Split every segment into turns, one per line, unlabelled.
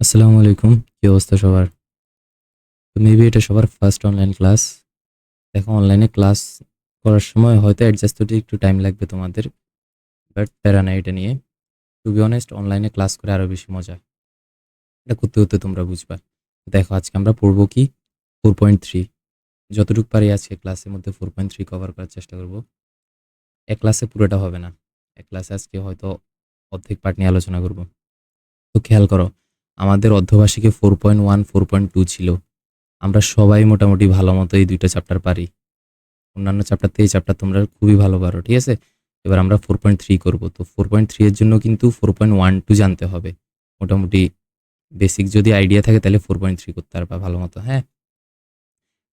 আসসালামু আলাইকুম। কি অবস্থা সবার? তো মেবি এটা সবার ফার্স্ট অনলাইন ক্লাস। দেখো অনলাইনে ক্লাস করার সময় হয়তো অ্যাডজাস্ট হতে একটু টাইম লাগবে তোমাদের। বাট প্যারা নাই এটা নিয়ে। টু বি অনেস্ট অনলাইনে ক্লাস করে আরো বেশি মজা। এটা করতে, করতে তোমরা বুঝবা। দেখো আজকে আমরা পড়বো কি 4.3 যতটুকু পারি আজকে ক্লাসের মধ্যে 4.3 কভার করার চেষ্টা করব। এক ক্লাসে পুরোটা হবে না। এক ক্লাসে আজকে হয়তো অর্ধেক পার্ট নিয়ে আলোচনা করব। তো খেয়াল করো আমাদের অর্ধবার্ষিকে 4.1 4.2 ছিল। আমরা সবাই মোটামুটি ভালো মতো এই ২ টা চ্যাপ্টার পারি। অন্যান্য চ্যাপ্টার থেকে এই চ্যাপ্টার তোমরা খুবই ভালো পারো, ঠিক আছে? এবার আমরা 4.3 করব। তো 4.3 এর জন্য কিন্তু 4.12 জানতে হবে। মোটামুটি বেসিক যদি আইডিয়া থাকে তাহলে 4.3 করতে পারবা ভালো মতো, হ্যাঁ?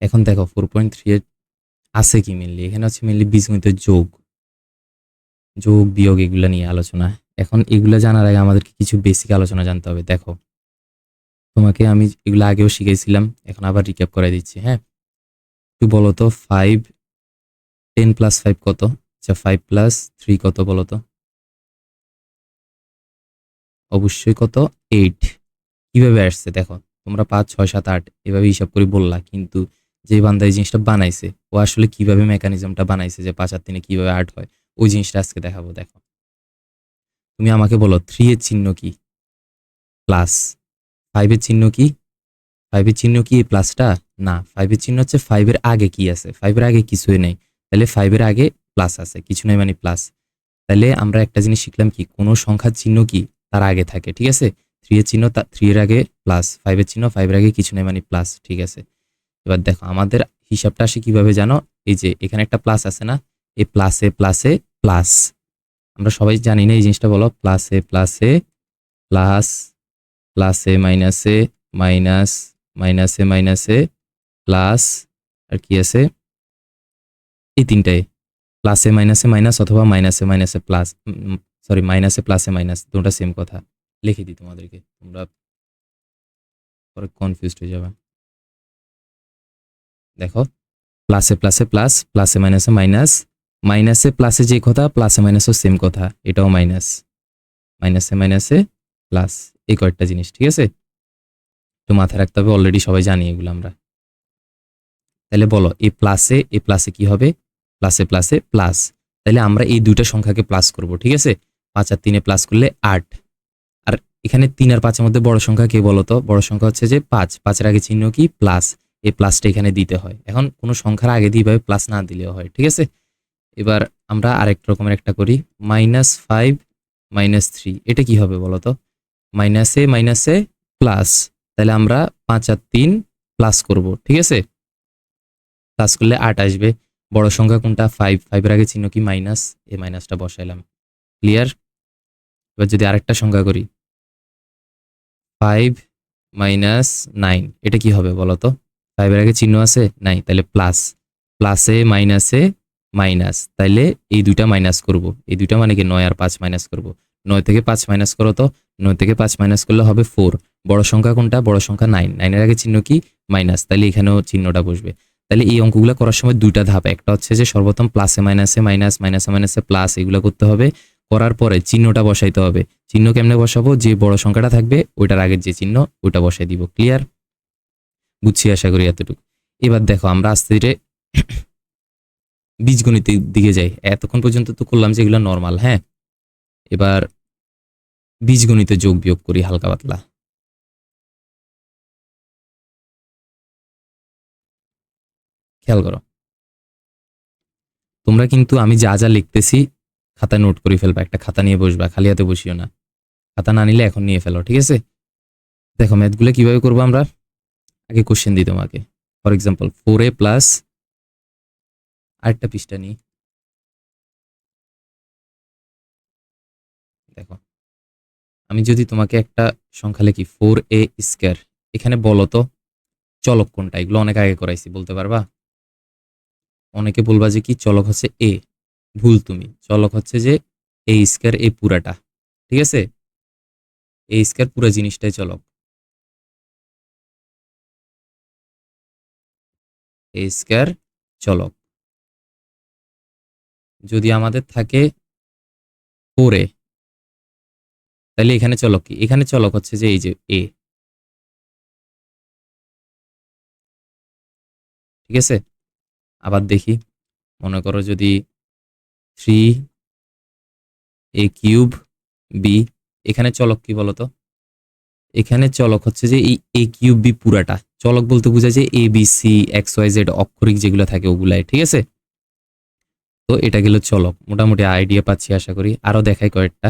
এখন দেখো 4.3 এর আছে কি মেইনলি? এখানে হচ্ছে মেইনলি বীজগণিতের যোগ, বিয়োগ এগুলা নিয়ে আলোচনা। এখন এগুলা জানার আগে আমাদেরকে কিছু বেসিক আলোচনা জানতে হবে। দেখো, তোমাকে আমি এগুলা আগেও শিখাইছিলাম, এখন আবার রিক্যাপ করাই দিচ্ছি, হ্যাঁ? একটু বলো তো 5 10 প্লাস 5 কত? আচ্ছা 5 প্লাস 3 কত বলো তো? অবশ্যই কত? 8। কিভাবে আসছে দেখো, তোমরা 5 6 7 8 এভাবে হিসাব করে বললা, কিন্তু যে বান্দা এই জিনিসটা বানাইছে ও আসলে কিভাবে মেকানিজমটা বানাইছে যে 5 আর 3 কিভাবে 8 হয়, ওই জিনিসটা আজকে দেখাবো। দেখো, তুমি আমাকে বলো 3 এর চিহ্ন কি? প্লাস। 5 এর চিহ্ন কি? 5 এর চিহ্ন কি এই প্লাসটা? না, 5 এর চিহ্ন হচ্ছে 5 এর আগে কি আছে? 5 এর আগে কিছুই নেই। তাহলে 5 এর আগে প্লাস আছে, কিছু নাই মানে প্লাস। তাহলে আমরা একটা জিনিস শিখলাম কি, কোন সংখ্যার চিহ্ন কি তার আগে থাকে, ঠিক আছে? 3 এর চিহ্ন 3 এর আগে প্লাস, 5 এর চিহ্ন 5 এর আগে কিছু নাই মানে প্লাস, ঠিক আছে? এবার দেখো আমাদের হিসাবটা আসে কিভাবে জানো? এই যে এখানে একটা প্লাস আছে না, এই প্লাসে প্লাসে প্লাস। আমরা সবাই জানি না এই জিনিসটা, বলো প্লাসে প্লাসে প্লাস, প্লাসে মাইনাসে মাইনাস, মাইনাসে মাইনাসে প্লাস, আর কি আছে? এই তিনটাই প্লাসে মাইনাসে মাইনাস অথবা মাইনাসে মাইনাসে প্লাস, সরি মাইনাসে প্লাসে মাইনাস, দুটোটা সেম কথা। লিখে দিই তোমাদেরকে, তোমরা পরে কনফিউজড হয়ে যাবে। দেখো, প্লাসে প্লাসে প্লাস, প্লাসে মাইনাসে মাইনাস, মাইনাসে প্লাসে যে কথা প্লাসে মাইনাসও সেম কথা, এটাও মাইনাস, মাইনাসে মাইনাসে প্লাস, এই কয়েকটা জিনিস, ঠিক আছে? একটু মাথায় রাখতে হবে, অলরেডি সবাই জানি এগুলো আমরা। তাহলে বলো এই প্লাসে কি হবে? প্লাসে প্লাসে প্লাস। তাহলে আমরা এই দুইটা সংখ্যাকে প্লাস করব, ঠিক আছে? 5 আর 3 প্লাস করলে 8। আর এখানে 3 আর 5 এর মধ্যে বড় সংখ্যা কে বলো তো? বড় সংখ্যা হচ্ছে যে 5। 5 এর আগে চিহ্ন কি? প্লাস। এই প্লাসটা এখানে দিতে হয়। এখন কোনো সংখ্যার আগে দিয়ে এভাবে প্লাস না দিলেও হয়, ঠিক আছে? এবার আমরা আরেক রকমের একটা করি, -5 -3, এটা কি হবে বলো তো? মাইনাসে মাইনাসে প্লাস। তাহলে আমরা 5 আর 3 প্লাস করব, ঠিক আছে? প্লাস করলে 8 আসবে। বড় সংখ্যা কোনটা? 5। 5 এর আগে চিহ্ন কি? মাইনাস। এই মাইনাসটা বসাইলাম। ক্লিয়ার? এবার যদি আরেকটা সংখ্যা করি, 5 -9, এটা কি হবে বলো তো? 5 এর আগে চিহ্ন আছে? নাই। তাহলে প্লাস। প্লাসে মাইনাসে মাইনাস। তাইলে এই দুইটা মাইনাস করব। এই দুইটা মানে কি? 9 আর 5 মাইনাস করব। 9 থেকে 5 মাইনাস করো তো। 9 থেকে 5 মাইনাস করলে হবে 4। বড় সংখ্যা কোনটা? বড় সংখ্যা 9। 9 এর আগে চিহ্ন কি? মাইনাস। তাইলে এখানেও চিহ্নটা বসবে। তাহলে এই অঙ্কগুলো করার সময় দুইটা ধাপ। একটা হচ্ছে যে সর্বপ্রথম প্লাসে মাইনাসে মাইনাস, মাইনাসে মাইনাসে প্লাস, এগুলো করতে হবে। করার পরে চিহ্নটা বসাইতে হবে। চিহ্ন কেমনে বসাবো? যে বড় সংখ্যাটা থাকবে ওইটার আগের যে চিহ্ন ওইটা বসাই দিব। ক্লিয়ার? বুঝছি আশা করি এতটুকু। এবার দেখো আমরা আস্তে ধীরে বীজগণিতের দিকে যাই। এতক্ষণ পর্যন্ত তো করলাম যে এগুলো নরমাল, হ্যাঁ? এবার বীজগণিতে যোগ বিয়োগ করি হালকা পাতলা। খেয়াল করো, তোমরা কিন্তু আমি যা যা লিখতেছি খাতায় নোট করে ফেলবা। একটা খাতা নিয়ে বসবা, খালি হাতে বসিও না। খাতা না নিলে এখন নিয়ে ফেলো, ঠিক আছে? দেখো ম্যাথগুলো কিভাবে করবো আমরা। আগে কোশ্চেন দিই তোমাকে। ফর এক্সাম্পল 4a প্লাস, আরেকটা পৃষ্ঠা নিই। দেখো, আমি যদি তোমাকে একটা সংখ্যা লিখি 4a স্কয়ার, এখানে বলো তো চলক কোনটা? এগুলো অনেক আগে করাইছি, বলতে পারবা? অনেকে বলবা যে কি চলক হচ্ছে এ। ভুল তুমি, চলক হচ্ছে যে এ স্কয়ার, এ পুরাটা, ঠিক আছে? এ স্কয়ার পুরো জিনিসটাই চলক। এ স্কয়ার চলক। যদি আমাদের থাকে 4a, তাহলে এখানে চলক কি? এখানে চলক হচ্ছে যে এই যে এ। ঠিক আছে? আবার দেখি, মনে করো যদি 3a³ b, এখানে চলক কি বলতো? এখানে চলক হচ্ছে যে এই a³ b পুরাটা। চলক বলতে বোঝায় যে a b c x y z অক্ষরিক যেগুলো থাকে ওগুলাই, ঠিক আছে? তো এটা গেল চলক, মোটামুটি আইডিয়া পাচ্ছি আশা করি। আরো দেখাই কয়েকটা।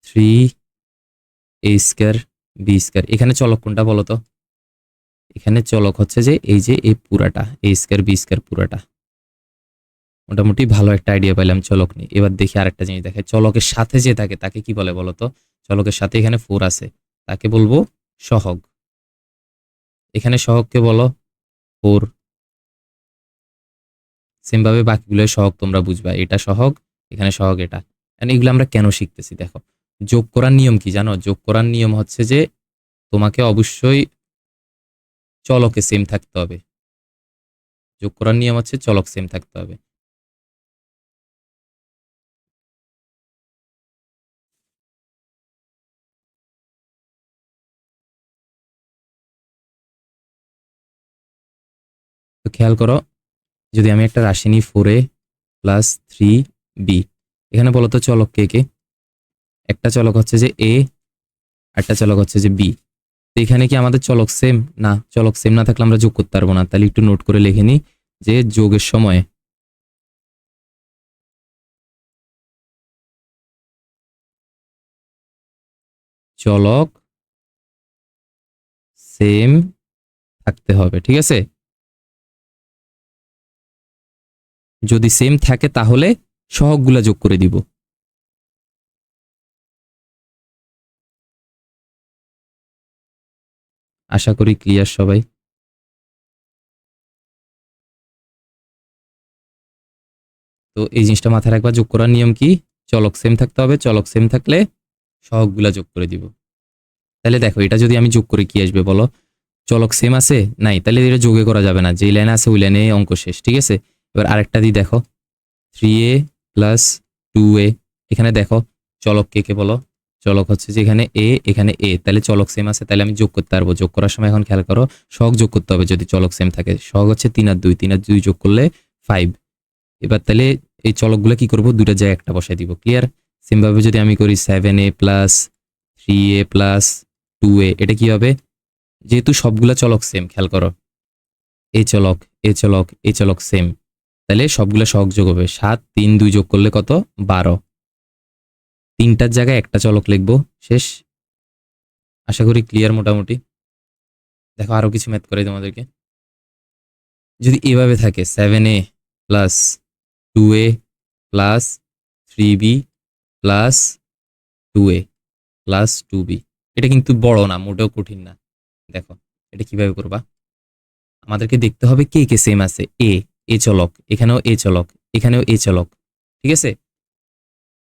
3a²b², এখানে চলক কোনটা বলতো? এখানে চলক হচ্ছে যে এই যে এই পুরাটা a²b² পুরাটা। মোটামুটি ভালো একটা আইডিয়া পাইলাম চলক নিয়ে। এবার দেখি আরেকটা জিনিস দেখাই, চলকের সাথে যে থাকে তাকে কি বলে বলতো? চলকের সাথে এখানে 4 আছে, তাকে বলবো সহগ। এখানে সহগকে বলো 4। সেম ভাবে বাকিগুলো সহগ তোমরা বুঝবা, এটা সহগ, এখানে সহগ এটা। এগুলো আমরা কেন শিখতেছি দেখো। যোগ করার নিয়ম কি জানো? যোগ করার নিয়ম হচ্ছে যে তোমাকে অবশ্যই চলকে সেম থাকতে হবে। যোগ করার নিয়ম হচ্ছে চলক সেম থাকতে হবে। তো খেয়াল করো, যদি আমি একটা রাশি নিই 4a+3b, এখানে বলতো চলক কে কে? একটা চলক হচ্ছে যে a, একটা চলক হচ্ছে যে b। তো এখানে কি আমাদের চলক সেম? না, চলক সেম না থাকলে আমরা যোগ করতে পারবো না। তাহলে একটু নোট করে লিখে নিই যে যোগের সময় চলক সেম থাকতে হবে, ঠিক আছে? যদি সেম থাকে তাহলে সহগগুলা যোগ করে দিব। আশা করি ক্লিয়ার সবাই। তো এই জিনিসটা মাথায় রাখবা, যোগ করার নিয়ম কি? চলক সেম থাকতে হবে, চলক সেম থাকলে সহগগুলা যোগ করে দিব। তাহলে দেখো, এটা যদি আমি যোগ করে কি আসবে বলো? চলক সেম আছে নাই, তাহলে এটা যোগে করা যাবে না, যেই লাইনে আছে ওই লাইনে অঙ্ক শেষ, ঠিক আছে? এবার আরেকটা দিই দেখো, 3a+2a, এখানে দেখো চলক কে কে বলো? চলক হচ্ছে যে এখানে a, এখানে a, তাহলে চলক সেম আছে, তাহলে আমি যোগ করতে পারবো। যোগ করার সময় এখন খেয়াল করো, সহগ যোগ করতে হবে যদি চলক সেম থাকে। সহগ হচ্ছে 3 আর 2, 3 আর 2 যোগ করলে 5। এবার তাহলে এই চলকগুলো কি করব? দুইটা জায়গায় একটা বসাই দিব, ক্লিয়ার? সেম ভাবে যদি আমি করি 7a+3a+2a, এটা কি হবে? যেহেতু সবগুলা চলক সেম, খেয়াল করো, এই চলক, এই চলক, এই চলক সেম, তাহলে সবগুলা সহগ যোগ হবে। 7, 3, 2 যোগ করলে কত? 12। তিনটার জায়গায় একটা চলক লিখবো, শেষ। আশা করি ক্লিয়ার মোটামুটি। দেখো আরো কিছু ম্যাথ করাই তোমাদেরকে। যদি এভাবে থাকে 7a+2a+3b+2a+2b, এটা কিন্তু বড় না, মোটেও কঠিন না। দেখো এটা কিভাবে করবা? আমাদেরকে দেখতে হবে কে কে সেম আছে। এ চলক, এখানেও এ চলক, এখানেও এ চলক, ঠিক আছে?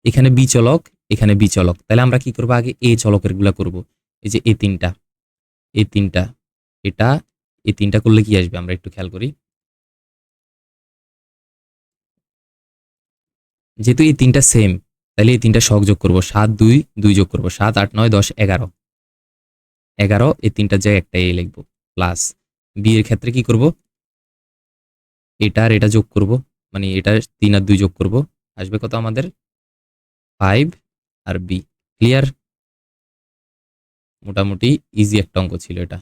এখানে বি চলক, এখানে বি চলক, তাহলে আমরা কি করবো? আগে এ চলকের গুলা করবো। এই যে এ তিনটা, এ তিনটা, এটা, এই তিনটা করলে কি আসবে আমরা একটু খেয়াল করি। যেহেতু এই তিনটা সেম, তাহলে এই তিনটা সহগ যোগ করবো। 7, 2, 2 যোগ করবো, 7, 8, 9, 10, 11, 11, এই তিনটার জায়গায় একটা এ লিখবো, প্লাস বি এর ক্ষেত্রে কি করব? এটা আর এটা যোগ করব, মানে এটা 3 আর 2 যোগ করব, আসবে কত আমাদের? 5 আর বি। ক্লিয়ার? মোটামুটি ইজি একটা অঙ্ক ছিল এটা।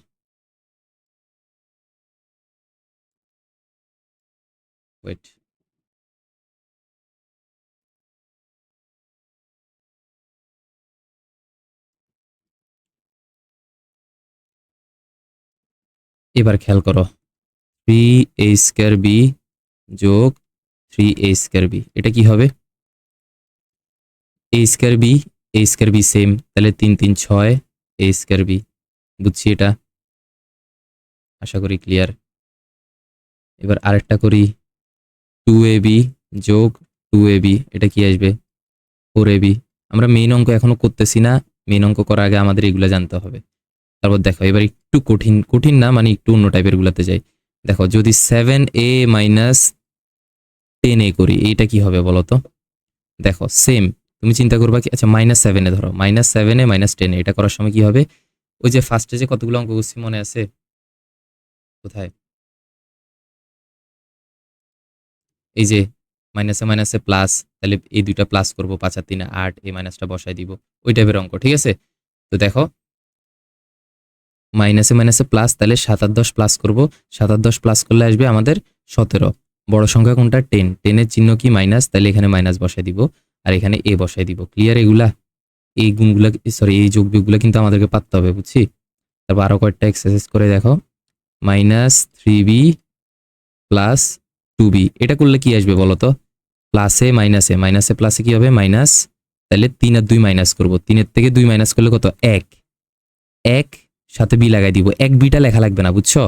ওয়েট, এবার খেয়াল করো, 3a² যোগ 3a², এটা কি হবে? a²b সেম, তাহলে 3, 3, 6 a²b, বুঝছি এটা, আশা করি ক্লিয়ার। এবার আরেকটা করি, 2ab যোগ 2ab, এটা কি আসবে? 4ab। আমরা মেইন অঙ্ক এখনো করতেছি না, মেইন অঙ্ক করার আগে আমাদের এগুলো জানতে হবে। তারপর দেখো এবার একটু কঠিন, কঠিন না মানে একটু অন্য টাইপের গুলাতে যাই। দেখো যদি 7a-10a করি, এইটা কি হবে বলো তো? দেখো সেম, তুমি চিন্তা করবা কি, আচ্ছা -7 ধরো, -7 -10, এটা করার সময় কি হবে? ওই যে ফার্স্টে যে কতগুলো অঙ্ক করছি মনে আছে? কোথায়? এই যে মাইনাসে মাইনাসে প্লাস, তাহলে এই দুইটা প্লাস করব, 5 আর 3 8, এই মাইনাসটা বসাই দিব, ওই টাইপের অঙ্ক। ঠিক আছে, তো দেখো মাইনাসে মাইনাসে প্লাস, তাহলে 7 আর 10 প্লাস করব, 7 আর 10 প্লাস করলে আসবে আমাদের 17। বড় সংখ্যা কোনটা? 10, 10 এর চিহ্ন কি? মাইনাস, তাহলে এখানে মাইনাস বসাই দিব আর এখানে এ বসাই দিব। ক্লিয়ার? এগুলা এই গুণগুলা, সরি এই যোগ বিয়োগগুলা কিন্তু আমাদেরকে পারতে হবে, বুঝছি? তারপর আরো কয়েকটা এক্সারসাইজ করে দেখো। মাইনাস 3b প্লাস 2b, এটা করলে কি আসবে বলো তো? প্লাসে মাইনাসে, মাইনাসে প্লাসে কি হবে? মাইনাস, তাহলে 3 আর 2 মাইনাস করব, 3 এর থেকে 2 মাইনাস করলে কত? 1, 1 সাথে বি লাগাই দিব। 1 বিটা লেখা লাগবে না, বুঝছো?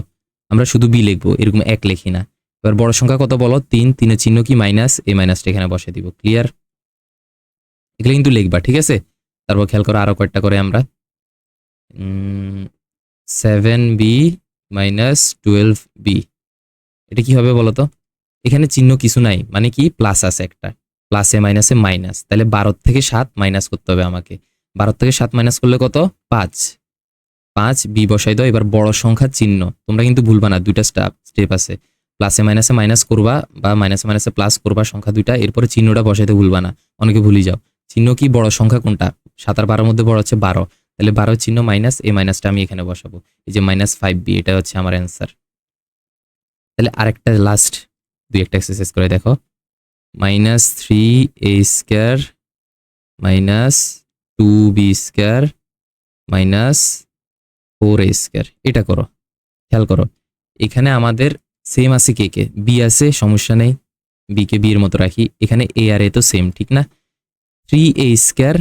আমরা শুধু বি লিখবো, এরকম 1 লিখি না। এবার বড় সংখ্যা কত বলো? 3, 3 এর চিহ্ন কি? মাইনাস, এই মাইনাসটা এখানে বসে দিব। ক্লিয়ার? এগুলো কিন্তু লিখবা, ঠিক আছে? তারপর খেয়াল করো আরো কয়েকটা করে আমরা। 7b মাইনাস 12b, এটা কি হবে বলো তো? এখানে চিহ্ন কিছু নাই, মানে কি? প্লাস আছে একটা, প্লাসে মাইনাসে মাইনাস, তাহলে 12 থেকে 7 মাইনাস করতে হবে আমাকে। 12 থেকে 7 মাইনাস করলে কত? 5, 5 বি বসাই দাও। এবার বড় সংখ্যার চিহ্ন তোমরা কিন্তু ভুলবা না, দুইটা স্টেপ আছে। প্লাসে মাইনাসে মাইনাস করবা বা মাইনাসে মাইনাসে প্লাস করবা, সংখ্যা দুইটা, এরপরে চিহ্নটা বসাইতে ভুলবা না, অনেকে ভুলি যাও। চিহ্ন কি? বড় সংখ্যা কোনটা? 7 আর 12 মধ্যে বড় হচ্ছে 12, তাহলে 12 চিহ্ন মাইনাস, এই মাইনাসটা আমি এখানে বসাবো। এই যে মাইনাস 5b, এটা হচ্ছে আমার অ্যান্সার। তাহলে আরেকটা লাস্ট দুই একটা এক্সারসাইজ করে দেখো। Minus 3a square minus 2b square minus 4a square, এটা করো। খেয়াল করো এখানে আমাদের সেম আছে, কে কে? বি আছে, সমস্যা নেই, বি কে বি এর মতো রাখি। এখানে এ আর এ তো সেম, ঠিক না? 3a স্কোয়ার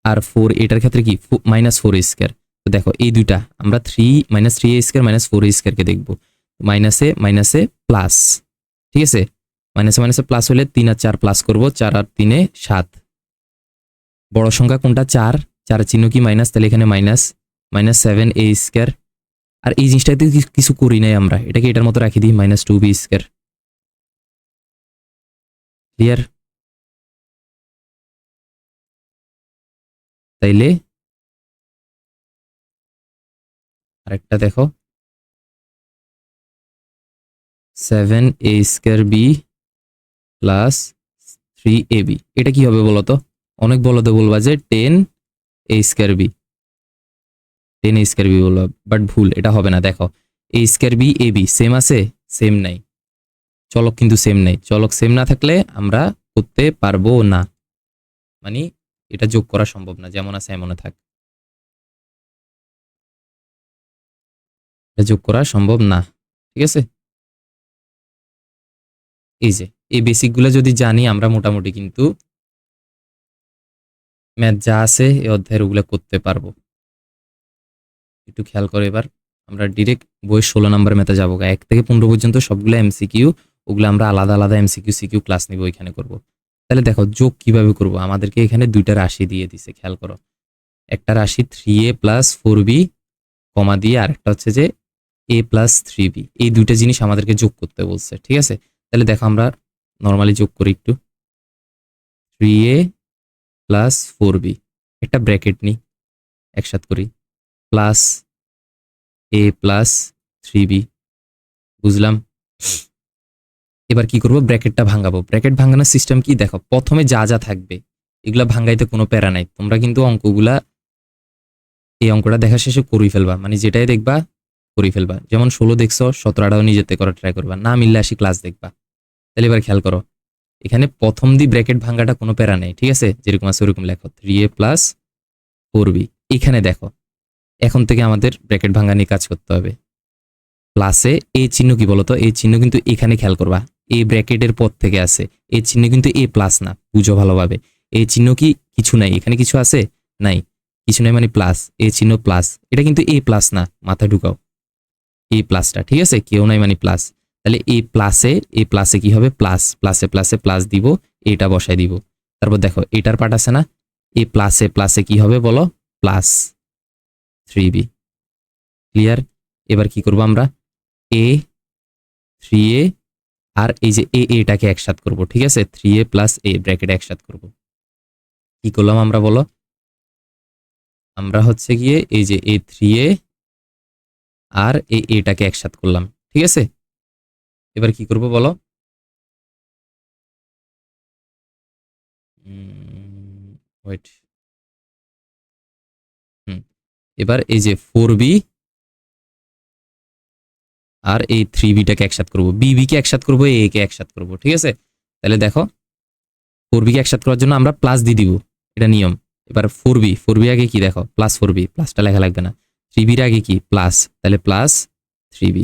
আর 4, এটার ক্ষেত্রে কি? Minus 4a square. তো দেখো এই দুইটা আমরা minus 3a square minus 4a স্কোয়ারকে দেখবো। মাইনাসে মাইনাসে প্লাস, ঠিক আছে? মাইনাসে মাইনাসে প্লাস হলে 3 আর 4 প্লাস করব, 4 আর 3 7। বড় সংখ্যা কোনটা? 4, 4 চিহ্ন কি? মাইনাস, তাহলে এখানে মাইনাস, মাইনাস 7a স্কোয়ার। আর এই জিনিসটাতে কিছু করি নাই আমরা, এটাকে এটার মতো রাখি দিই, মাইনাস 2b স্কোয়ার। ক্লিয়ার? তাইলে আরেকটা দেখো, 7a square B plus 3ab, এটা কি হবে বলতো? অনেক বলতে বলবা যে 10a square B, 10a square B বলবা, বাট ভুল, এটা হবে না। দেখো a square B A B same আছে? সেম নাই। চলক কিন্তু সেম নাই, চলক সেম না থাকলে আমরা করতে পারবো না, মানে এটা যোগ করা সম্ভব না, যেমন আছে এমন থাক, এটা যোগ করা সম্ভব না। ঠিক আছে, এই যে এই বেসিকগুলো যদি জানি আমরা, মোটামুটি কিন্তু ম্যাথ যা আছে এই অধ্যায়ের ওগুলো করতে পারবো। একটু খেয়াল করে এবার আমরা ডিরেক্ট বই 16 নাম্বার ম্যাথে যাবো। 1 থেকে 15 পর্যন্ত সবগুলো এমসিকিউ, ওগুলো আমরা আলাদা আলাদা এমসিকিউ সিকিউ ক্লাস নিব, ওইখানে করব। তাহলে দেখো যোগ কিভাবে করব, আমাদেরকে এখানে দুইটা রাশি দিয়ে দিছে, খেয়াল করো। একটা রাশি 3a প্লাস 4b কমা দিয়ে, আরেকটা হচ্ছে যে a প্লাস 3b, এই দুইটা জিনিস আমাদেরকে যোগ করতে বলছে। ঠিক আছে, তাহলে দেখো আমরা নর্মালি যোগ করি একটু। 3a প্লাস 4b, একটা ব্র্যাকেট নিই, একসাথে করি, প্লাস a প্লাস 3b, বুঝলাম। এবার কি করব? ব্র্যাকেটটা ভাঙাবো। ব্র্যাকেট ভাঙানোর সিস্টেম কি? দেখো প্রথমে যা যা থাকবে এগুলা ভাঙাইতে কোনো প্যারা নাই, তোমরা কিন্তু অঙ্কগুলা, এই অঙ্কটা দেখা শেষে করেই ফেলবা, মানে যেটাই দেখবা করেই ফেলবা। যেমন 16 দেখছো, 17টাও নিজেতে করা ট্রাই করবা, না মিললে আসি ক্লাস দেখবা। তাহলে এবার খেয়াল করো, এখানে প্রথম দি ব্র্যাকেট ভাঙাটা কোনো প্যারা নেই, ঠিক আছে? যেরকম আছে ওরকম লেখো, 3a প্লাস 4b। এখানে দেখো এখন থেকে আমাদের ব্র্যাকেট ভাঙা নিয়ে কাজ করতে হবে। প্লাসে এই চিহ্ন কি বলতো? এই চিহ্ন কিন্তু এখানে খেয়াল করবা, এই ব্র্যাকেটের পর থেকে আছে, এই চিহ্ন কিন্তু এ প্লাস না, বুঝো ভালোভাবে। এই চিহ্ন কি? কিছু নাই, এখানে কিছু আছে? নাই, কিছু নাই মানে প্লাস, এই চিহ্ন প্লাস, এটা কিন্তু এ প্লাস না, মাথা ঢুকাও, এই প্লাসটা, ঠিক আছে? কেউ নাই মানে প্লাস। তাহলে এই প্লাসে কি হবে? প্লাস, প্লাসে প্লাসে প্লাস দিব, এটা বসাই দিব। তারপর দেখো এটার পার্ট আছে না, এই প্লাসে প্লাসে কি হবে বলো? Plus 3b। ক্লিয়ার? এবার কি করব আমরা? a 3a আর এই যে এটাকে একসাথে করব, ঠিক আছে? 3a প্লাস a ব্র্যাকেট একসাথে করব। কি করলাম আমরা বলো? আমরা হচ্ছে গিয়ে এই যে a 3a আর এই এটাকে একসাথে করলাম, ঠিক আছে? এবার কি করব বলো? ওয়েট, হুম, এবার এই যে 4b আর এই 3bটাকে একসাথে করব, bb কে একসাথে করব, a কে একসাথে করব, ঠিক আছে? তাহলে দেখো 4b কে একসাথে করার জন্য আমরা প্লাস দিয়ে দিব, এটা নিয়ম। এবার 4b আগে কি দেখো, প্লাস 4b, প্লাসটা লেখা লাগবে না। 3b এর আগে কি প্লাস, তাহলে প্লাস 3b,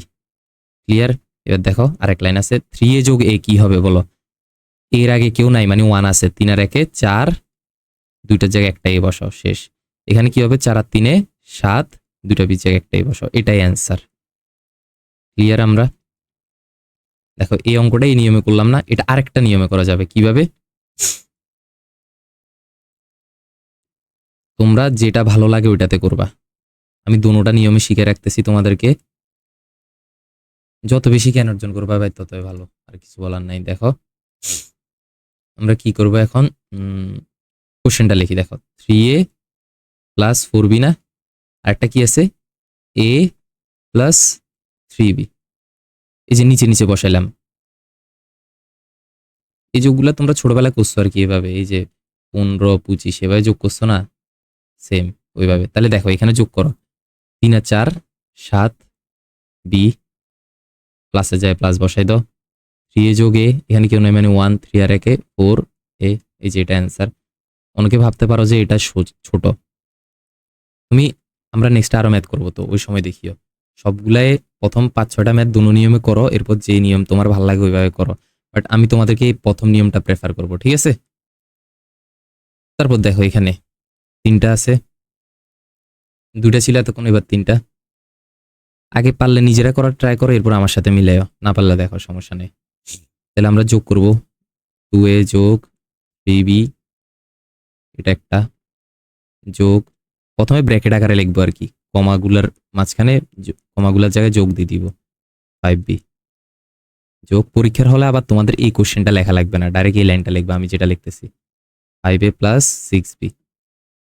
ক্লিয়ার? এবার দেখো আরেক লাইন আছে, 3a যোগ a কি হবে বলো? এর আগে কেউ নাই মানে 1 আছে, 3 আর 1 4, দুইটার জায়গায় একটা a বসাও, শেষ। এখানে কি হবে, 4 আর 3 7, দুইটা বীজ জায়গায় একটা a বসাও, এটাই অ্যান্সার। ক্লিয়ার? আমরা দেখো এই অঙ্কটা এই নিয়মে করলাম না, এটা আরেকটা নিয়মে করা যাবে। কিভাবে? তোমরা যেটা ভালো লাগে ওইটাতে করবা, আমি দুটোটা নিয়মে শিখে রাখতেছি তোমাদেরকে। যত বেশি জ্ঞান অর্জন করবা ভাই ততই ভালো, আর কিছু বলার নাই। দেখো আমরা কি করব এখন, কোশ্চেনটা লিখি। দেখো 3a প্লাস 4b না, আরেকটা কি আছে, a প্লাস 3b, এই যে নিচে নিচে বসাইলাম। এই যোগগুলা তোমরা ছোটবেলায় করছো আর কি, এভাবে এই যে 15 25 এভাবে যোগ করছো না, সেম ওইভাবে। তাহলে দেখো এখানে যোগ করো, 3 আর 4 7, b প্লাসে যায় প্লাস বসাই দাও, 3a যোগ a, এখানে কেউ নাই মানে 1, 3 আর 1 4a, এই যে এটা অ্যান্সার। অনেকে ভাবতে পারো যে এটা ছোট, তুমি আমরা নেক্সট আরো ম্যাথ করবো, তো ওই সময় দেখিও। সবগুলাই প্রথম 5-6টা ম্যাথ দুনো নিয়মে করো, এরপর যে নিয়ম তোমার ভালো লাগে ওইভাবে করো, বাট আমি তোমাদেরকে এই প্রথম নিয়মটা প্রেফার করব, ঠিক আছে? তারপর দেখো এখানে 3টা আছে, 2টা ছিল এতক্ষণ, এবার 3টা। আগে পারলে নিজেরা করার ট্রাই করো, এরপর আমার সাথে মিলাইও, না পারলে দেখো সমস্যা নেই। তাহলে আমরা যোগ করব, 2a যোগ 3b, এটা একটা যোগ, প্রথমে ব্র্যাকেট আকারে লিখবো আর কি, কমাগুলার মাঝখানে, কমাগুলার জায়গায় যোগ দিয়ে দিব, 5b যোগ, পরীক্ষার হলে আবার তোমাদের এই কোশ্চেনটা লেখা লাগবে না, ডাইরেক্ট এই লাইনটা লিখবা আমি যেটা লিখতেছি, 5a প্লাস 6b,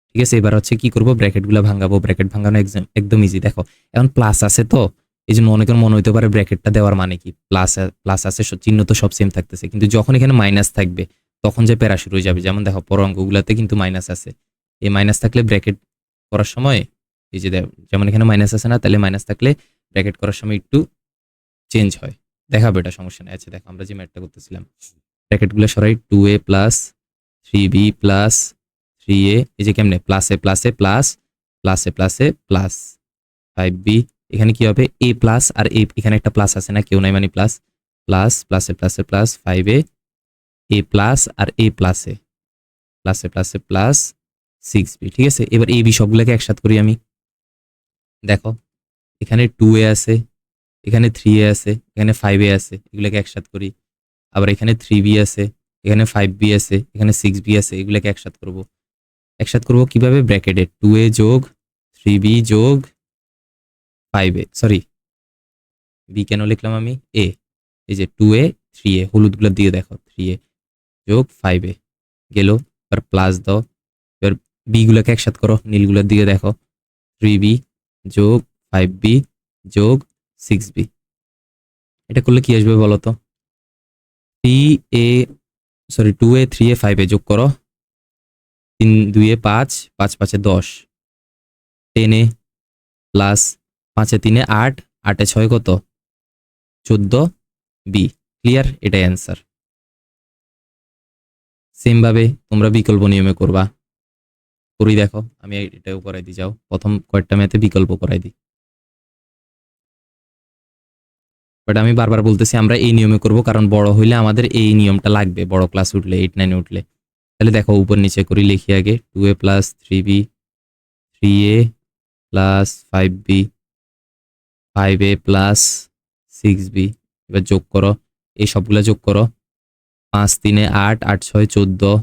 ঠিক আছে? এবার হচ্ছে কি করব, ব্র্যাকেটগুলো ভাঙাবো, ব্র্যাকেট ভাঙানো একদম ইজি। দেখো এখন প্লাস আছে তো, এই জন্য অনেকের মনে হইতে পারে ব্র্যাকেটটা দেওয়ার মানে কি, প্লাস আছে, চিহ্ন তো সব সেম থাকতেছে, কিন্তু যখন এখানে মাইনাস থাকবে তখন যে প্যারা শুরু হয়ে যাবে। যেমন দেখো পর অঙ্কগুলোতে কিন্তু মাইনাস আছে, এই মাইনাস থাকলে ব্র্যাকেট করার সময়, এই যে যেমন এখানে মাইনাস আছে না, তাহলে মাইনাস থাকলে ব্র্যাকেট করার সময় একটু চেঞ্জ হয়, দেখাবে, এটা সমস্যা নেই। আচ্ছা দেখো আমরা যে ম্যাথটা করতেছিলাম, ব্র্যাকেটগুলো সরাই, 2a plus 3b plus 3a, এই যে কেমনে প্লাসে প্লাসে প্লাস, প্লাসে প্লাসে প্লাস 5b, এখানে কি হবে, a প্লাস আর এখানে একটা প্লাস আছে না, কেউ নাই মানে প্লাস, প্লাস প্লাসে প্লাসে প্লাস 5a, a প্লাস আর a প্লাসে প্লাসে প্লাসে প্লাস 6b, ঠিক আছে? এবার এই সবগুলোকে একসাথে করি আমি। দেখো এখানে 2a আছে, এখানে 3a আছে, এখানে 5a আছে, এগুলোকে একসাথে করি। আবার এখানে 3b আছে, এখানে 5b আছে, এখানে 6b আছে, এগুলোকে একসাথে করব। একসাথে করব কিভাবে, ব্র্যাকেটে 2a যোগ 3b যোগ 5a, সরি বি কেন লিখলাম আমি, এ, এই যে 2a 3a, হলুদগুলো দিয়ে দেখো, 3a যোগ 5a গেল, এবার প্লাস দাও, এবার বি গুলোকে একসাথে করো, নীলগুলোর দিকে দেখো, 3b যোগ 5b যোগ 6b, এটা করলে কি আসবে বলো তো, 3a, sorry 2a 3a 5a যোগ করো, 3 2 এ 5, 5 5 এ 10, 10a প্লাস 5 এ 3 এ 8, 8 এ 6 কত, 14b, ক্লিয়ার? এটাই অ্যান্সার। সেম ভাবে তোমরা বিকল্প নিয়মে করবা, করি দেখো আমি এটাও করাই দিই, যাও প্রথম কয়েকটা ম্যাথে বিকল্প করাই দিই, বাট আমি বারবার বলতেছি আমরা এই নিয়মে করব, কারণ বড় হইলে আমাদের এই নিয়মটা লাগবে, বড় ক্লাস উঠলে, 8 9 উঠলে। তাহলে দেখো উপর নিচে করি, লিখি আগে 2a plus 3b, 3a plus 5b, 5a plus 6b, এবার যোগ করো, এই সবগুলা যোগ করো, 5 3 এ 8, 8 6 14,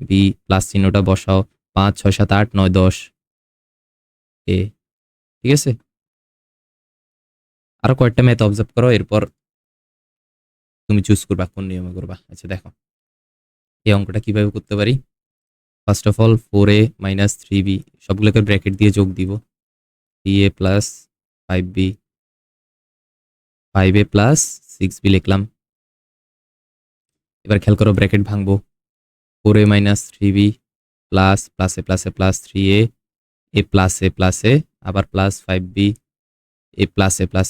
বি প্লাস চিহ্নটা বসাও, 5 6 7 8 9 10, এ, ঠিক আছে? আরো কয়েকটা ম্যাথ অবজার্ভ করো, এরপর তুমি চুজ করবা কোন নিয়মে করবা। আচ্ছা দেখো এই অঙ্কটা কিভাবে করতে পারি, first of all 4a minus 3b, সবগুলোকে ব্র্যাকেট দিয়ে যোগ দিব, 3a plus 5b, 5a plus 6b লিখলাম। এবার খেয়াল করো ব্র্যাকেট ভাঙবো, 4a মাইনাস 3b প্লাস প্লাসে প্লাসে প্লাস 3a, এ প্লাসে আবার প্লাস 5b, এ প্লাসে প্লাস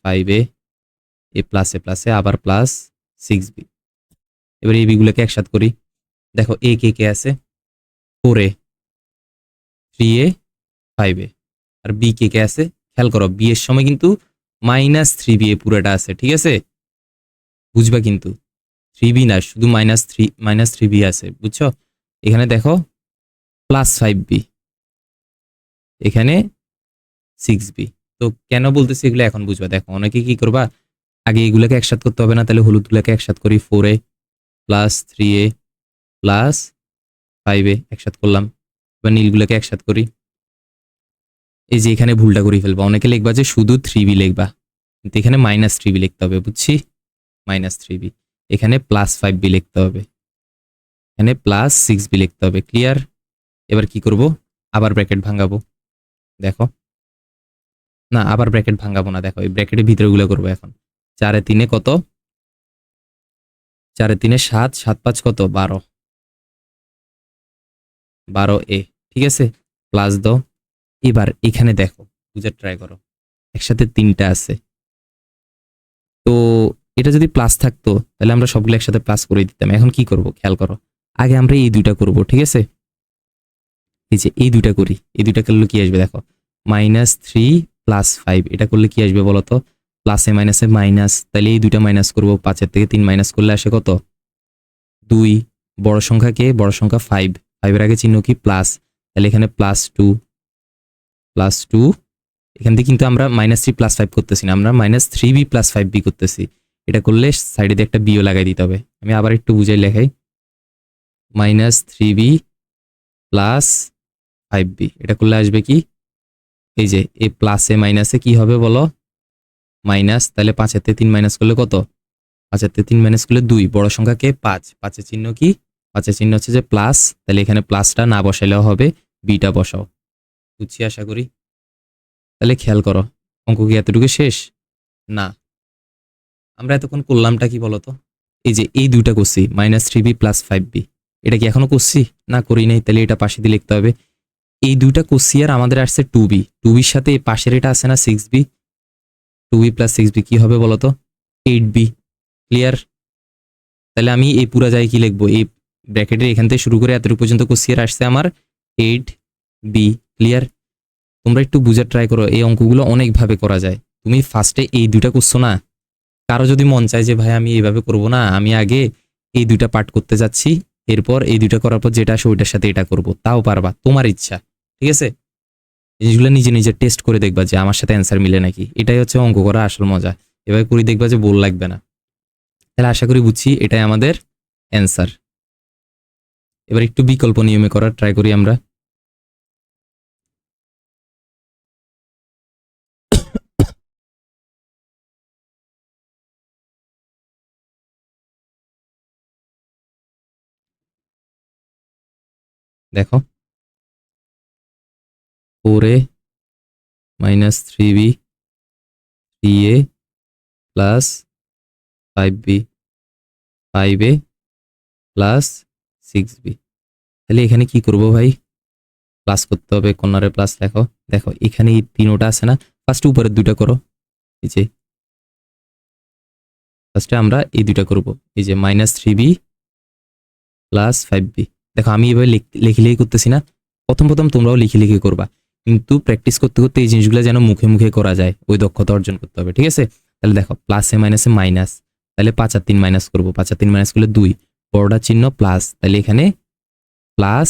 5a, এ প্লাসে আবার প্লাস 6b। এবার এই বিগুলোকে একসাথে করি। দেখো এ কে আছে 4a, 3a, 5a, আর বি কে আছে খেয়াল করো বি এর সময় কিন্তু মাইনাস 3b এ পুরোটা আছে, ঠিক আছে? বুঝবা কিন্তু 3b না, শুধু মাইনাস 3b আছে, বুঝছো? এখানে দেখো প্লাস 5b, এখানে 6b। তো কেন বলতেছি এগুলো এখন বুঝবা। দেখো অনেকে কি করবা, আগে এগুলোকে একসাথে করতে হবে না, তাহলে হলুদগুলোকে একসাথে করি, 4a plus 3a plus 5a একসাথে করলাম। এবার নীলগুলোকে একসাথে করি। এই যে এখানে ভুলটা করে ফেলবা, অনেকে লিখবা যে শুধু 3b লিখবা, কিন্তু এখানে মাইনাস 3b লিখতে হবে, বুঝছি? মাইনাস 3b, এখানে প্লাস 5b লিখতে হবে, এখানে প্লাস 6b লিখতে হবে। ক্লিয়ার? এবার কি করব, আবার ব্র্যাকেট ভাঙাবো। দেখো না, আবার ব্র্যাকেট ভাঙাবো না, দেখো এই ব্র্যাকেটের ভিতরেগুলো করবো এখন। 4 এ 3 কত, 4 এ 3 7, 7 5 কত 12, 12a, ঠিক আছে? প্লাস দাও। এবার এখানে দেখো বুঝে ট্রাই করো, একসাথে 3টা আছে, তো এটা যদি প্লাস থাকতো তাহলে আমরা সবগুলো একসাথে প্লাস করে দিতাম। এখন কি করব খেয়াল করো, আগে আমরা এই দুইটা করব, ঠিক আছে? এই যে এই দুইটা করি, এই দুইটা করলে কি আসবে দেখো, -3 + 5, এটা করলে কি আসবে বলো তো, প্লাসে মাইনাসে মাইনাস, তাহলে এই দুইটা মাইনাস করব, 5 এর থেকে 3 মাইনাস করলে আসে কত 2। বড় সংখ্যা কে, বড় সংখ্যা 5, 5 এর আগে চিহ্ন কি প্লাস, তাহলে এখানে +2, এখান থেকে কিন্তু আমরা -3 + 5 করতেছি না, আমরা -3b + 5b করতেছি। এটা করলে সাইডে দিয়ে একটা বিও লাগাই দিতে হবে। আমি আবার একটু বুঝাই লেখাই, -3b + 5b, এটা করলে আসবে কি, এই যে এ প্লাসে মাইনাসে কি হবে বলো, মাইনাস, তাহলে 5 এর থেকে 3 মাইনাস করলে কত, 5 এর থেকে 3 মাইনাস করলে 2, বড় সংখ্যা কে 5, 5 এর চিহ্ন কি, 5 এর চিহ্ন হচ্ছে যে প্লাস, তাহলে এখানে প্লাসটা না বসাইলেও হবে, বিটা বসাও। বুঝছি আশা করি। তাহলে খেয়াল করো, অঙ্ক কি এতটুকু শেষ? না, আমরা এতক্ষণ করলামটা কি বলতো, এই যে এই দুইটা করছি -3b + 5b, এটা কি এখনো করছি? না করি নাই, তাহলে এটা পাশে দিয়ে লিখতে হবে। এই দুইটা করছি আর আমাদের আসছে 2b, 2bর সাথে এই পাশের এটা আছে না 6b, 2b + 6b কি হবে বলতো, 8b। ক্লিয়ার? তাহলে আমি এই পুরা জায়গায় কি লিখবো, এই ব্র্যাকেটের এখান থেকে শুরু করে এতটুকু পর্যন্ত করছি আর আসছে আমার 8b। ক্লিয়ার? তোমরা একটু বুঝার ট্রাই করো, এই অঙ্কগুলো অনেকভাবে করা যায়। তুমি ফার্স্টে এই দুইটা করছো না, কারো যদি মন চায় যে ভাই আমি এইভাবে করব না, আমি আগে এই দুইটা পার্ট করতে যাচ্ছি, এরপর এই দুইটা করার পর যেটা আসে ওইটার সাথে এটা করব, তাও পারবা, তোমার ইচ্ছা। ঠিক আছে? জিনিসগুলো নিজে নিজে টেস্ট করে দেখবা যে আমার সাথে অ্যান্সার মিলে নাকি। এটাই হচ্ছে অঙ্ক করা আসল মজা। এভাবে করে দেখবা যে বোর লাগবে না। তাহলে আশা করি বুঝছি এটাই আমাদের অ্যান্সার। এবার একটু বিকল্প নিয়মে করার ট্রাই করি আমরা। দেখো 4a - 3b 3a plus 5b 5a plus 6b। তাহলে এখানে কি করব ভাই, প্লাস করতে হবে, কর্নারে প্লাস লেখো। দেখো এখানে এই তিনোটা আছে না, ফার্স্ট উপরের দুইটা করো। এই যে ফার্স্টে আমরা এই দুইটা করব, এই যে -3b + 5b। দেখো আমি এভাবে লিখে করতেছি না, প্রথম তোমরাও লিখে করবা, কিন্তু প্র্যাকটিস করতে করতে এই জিনিসগুলো যেন মুখে মুখে করা যায়, ওই দক্ষতা অর্জন করতে হবে। ঠিক আছে? তাহলে দেখো প্লাসে মাইনাসে মাইনাস, তাহলে 5 আর 3 মাইনাস করবো, 5 আর 3 মাইনাস করলে 2, বড়টা চিহ্ন প্লাস, তাহলে এখানে প্লাস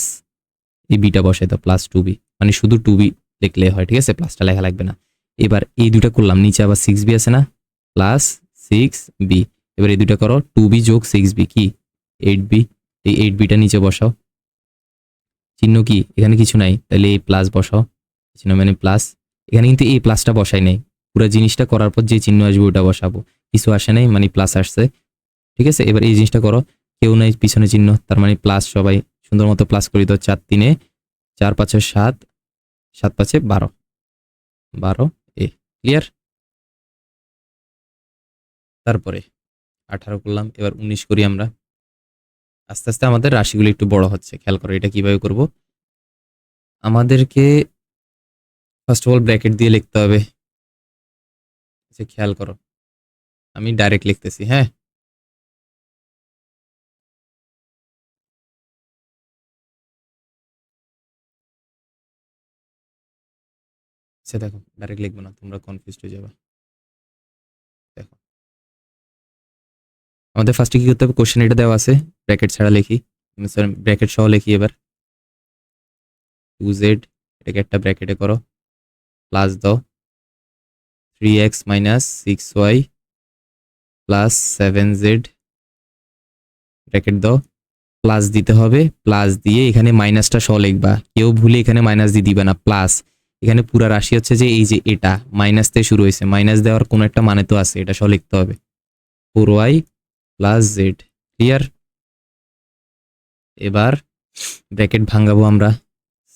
এই বিটা বসাই দাও, +2b, মানে শুধু 2b লিখলে হয়। ঠিক আছে? প্লাসটা লেখা লাগবে না। এবার এই দুইটা করলাম, নিচে আবার 6b আছে না, +6b। এবার এই দুইটা করো, 2b + 6b কি 8b, এই 8bটা নিচে বসাও। চিহ্ন কি এখানে কিছু নাই, তাহলে এই প্লাস বসাও, চিহ্ন মানে প্লাস। এখানে কিন্তু এই প্লাসটা বসাই নাই, পুরো জিনিসটা করার পর যে চিহ্ন আসবে ওটা বসাবো, কিছু আসে নাই মানে প্লাস আসছে। ঠিক আছে? এবার এই জিনিসটা করো, কেউ নাই পিছনে চিহ্ন, তার মানে প্লাস, সবাই সুন্দর মতো প্লাস করি দাও। 4 3 4 5 7, 7 5 12, 12a। ক্লিয়ার? তারপরে 18 করলাম, এবার 19 করি আমরা। আস্তে আস্তে আমাদের রাশিগুলো একটু বড় হচ্ছে, খেয়াল করো এটা কিভাবে করব। আমাদেরকে ফার্স্ট অফ অল ব্র্যাকেট দিয়ে লিখতে হবে। আচ্ছা খেয়াল করো, আমি ডাইরেক্ট লিখতেছি, হ্যাঁ। আচ্ছা দেখো, ডাইরেক্ট লিখবো না, তোমরা কনফিউজড হয়ে যাবে। দেখো আমাদের ফার্স্টে কি করতে হবে, কোশ্চেন এটা দেওয়া আছে, ব্র্যাকেট ছাড়া লিখি, ব্র্যাকেট সহ লিখি এবার। 2z, এটাকে একটা ব্র্যাকেটে করো, প্লাস দাও 3x minus 6y plus 7z, bracket দাও, প্লাস দিতে হবে, প্লাস দিয়ে এখানে মাইনাসটা সহ লিখবা, কেউ ভুলে এখানে মাইনাস দিয়ে দিবে না, প্লাস। এখানে পুরা রাশি হচ্ছে যে এই যে এটা মাইনাস থেকে শুরু হয়েছে, মাইনাস দেওয়ার কোনো একটা মানে তো আছে, এটা সহ লিখতে হবে। 4y plus Z, clear? এবার ব্র্যাকেট ভাঙাবো আমরা,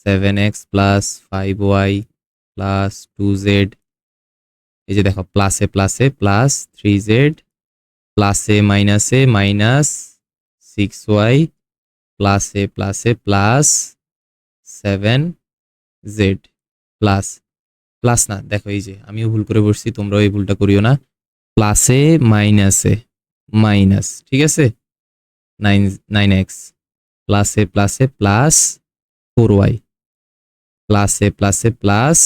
7x plus 5y plus 2z, এই যে দেখো প্লাসে প্লাসে প্লাস 3z প্লাসে মাইনাসে মাইনাস 6y প্লাসে প্লাসে প্লাস 7z প্লাস, প্লাস না দেখো এই যে আমিও ভুল করে বসছি, তোমরাও এই ভুলটা করিও না, প্লাসে মাইনাসে মাইনাস, ঠিক আছে, 9x প্লাসে প্লাসে প্লাস 4y প্লাসে প্লাসে প্লাস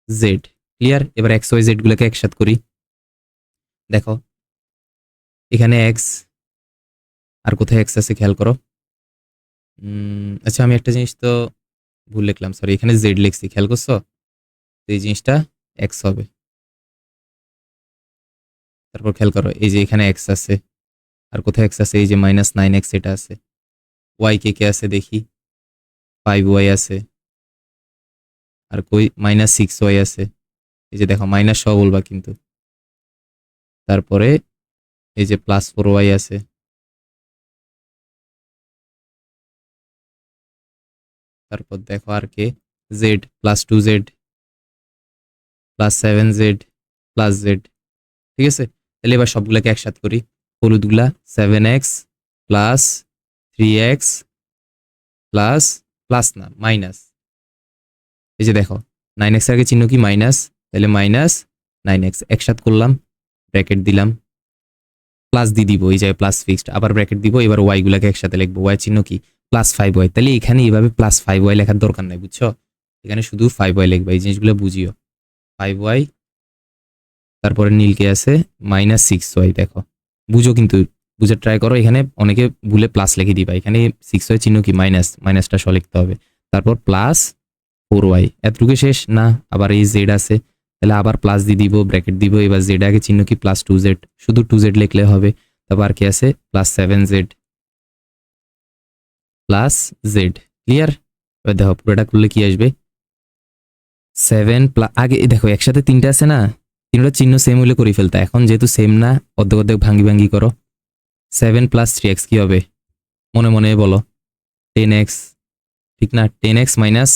জেড, ক্লিয়ার? এবার এক্স ওয়াই জেড গুলোকে একসাথে করি, দেখো এখানে এক্স, আর কোথায় এক্স আছে খেয়াল করো। আচ্ছা আমি একটা জিনিস তো ভুল লিখলাম, সরি, এখানে জেড লিখছি, খেয়াল করছো? তো এই জিনিসটা এক্স হবে। তারপর খেয়াল করো এই যে এখানে এক্স আছে, আর কোথায় এক্স আছে, এই যে -9x এটা আছে। ওয়াই কে কে আছে দেখি, 5y আছে, আর কই -6y আছে, এই যে দেখো মাইনাস সহ বলবা কিন্তু। তারপরে এই যে +4y আছে, তারপর দেখো আর কে, জেড +2z +7z +z, ঠিক আছে? তাহলে এবার সবগুলোকে একসাথে করি, হলুদগুলা 7x plus 3x plus, plus না মাইনাস, এই যে দেখো 9x এর আগে চিহ্ন কি মাইনাস, তাহলে -9x একসাথে করলাম, ব্র্যাকেট দিলাম, প্লাস দিয়ে দিব, এই জায়গায় প্লাস ফিক্সড, আবার ব্র্যাকেট দিব, এবার ওয়াই গুলাকে একসাথে লিখবো, ওয়াই চিহ্ন কি +5y, তাহলে এখানে এইভাবে +5y লেখার দরকার নাই, বুঝছো? এখানে শুধু 5y লিখবা, এই জিনিসগুলো বুঝিও, 5y, তারপরে নীলকে আছে -6y, দেখো বুঝো কিন্তু, বুঝে ট্রাই করো, এখানে অনেকে ভুলে প্লাস লিখে দিবা, এখানে 6y চিহ্ন কি মাইনাস, মাইনাসটা সহ লিখতে হবে, তারপর +4y, এতটুকু শেষ না, আবার এই জেড আছে, তাহলে আবার প্লাস দিয়ে দিব, ব্র্যাকেট দিব, এবার জেড আগে চিহ্ন কি +2z, শুধু 2z লিখলে হবে, তারপর আর কি আছে +7z প্লাস জেড, ক্লিয়ার? এবার দেখো পুরোটা করলে কি আসবে, 7 আগে দেখো একসাথে তিনটা আছে না, তিনটা চিহ্ন সেম হলে করে ফেলতা, এখন যেহেতু সেম না, অর্ধেক অর্ধেক ভাঙ্গি ভাঙ্গি করো, 7 + 3x কি হবে, মনে মনে বলো, 10x, ঠিক না? 10x মাইনাস,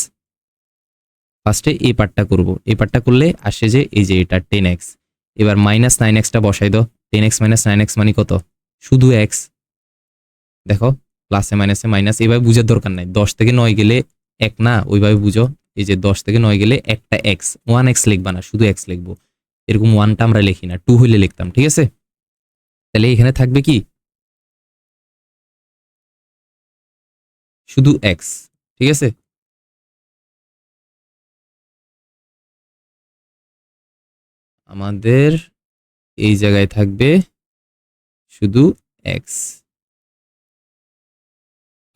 ফার্স্টে এই পার্টটা করবো, এই পার্টটা করলে আসে যে এই যে এটা 10x, এবার -9xটা বসাই দাও, 10x - 9x মানে কত, শুধু x, দেখো প্লাসে মাইনাসে মাইনাস, এইভাবে বুঝার দরকার নাই, 10 থেকে 9 গেলে এক না, ওইভাবে বুঝো, এই যে 10 থেকে 9 গেলে একটা x, 1x লিখবা না, শুধু x লিখবো, এরকম 1টা আমরা লিখি না, 2 হইলে লিখতাম, ঠিক আছে? তাহলে এখানে থাকবে কি শুধু x, ঠিক আছে? আমাদের এই জায়গায় থাকবে শুধু x,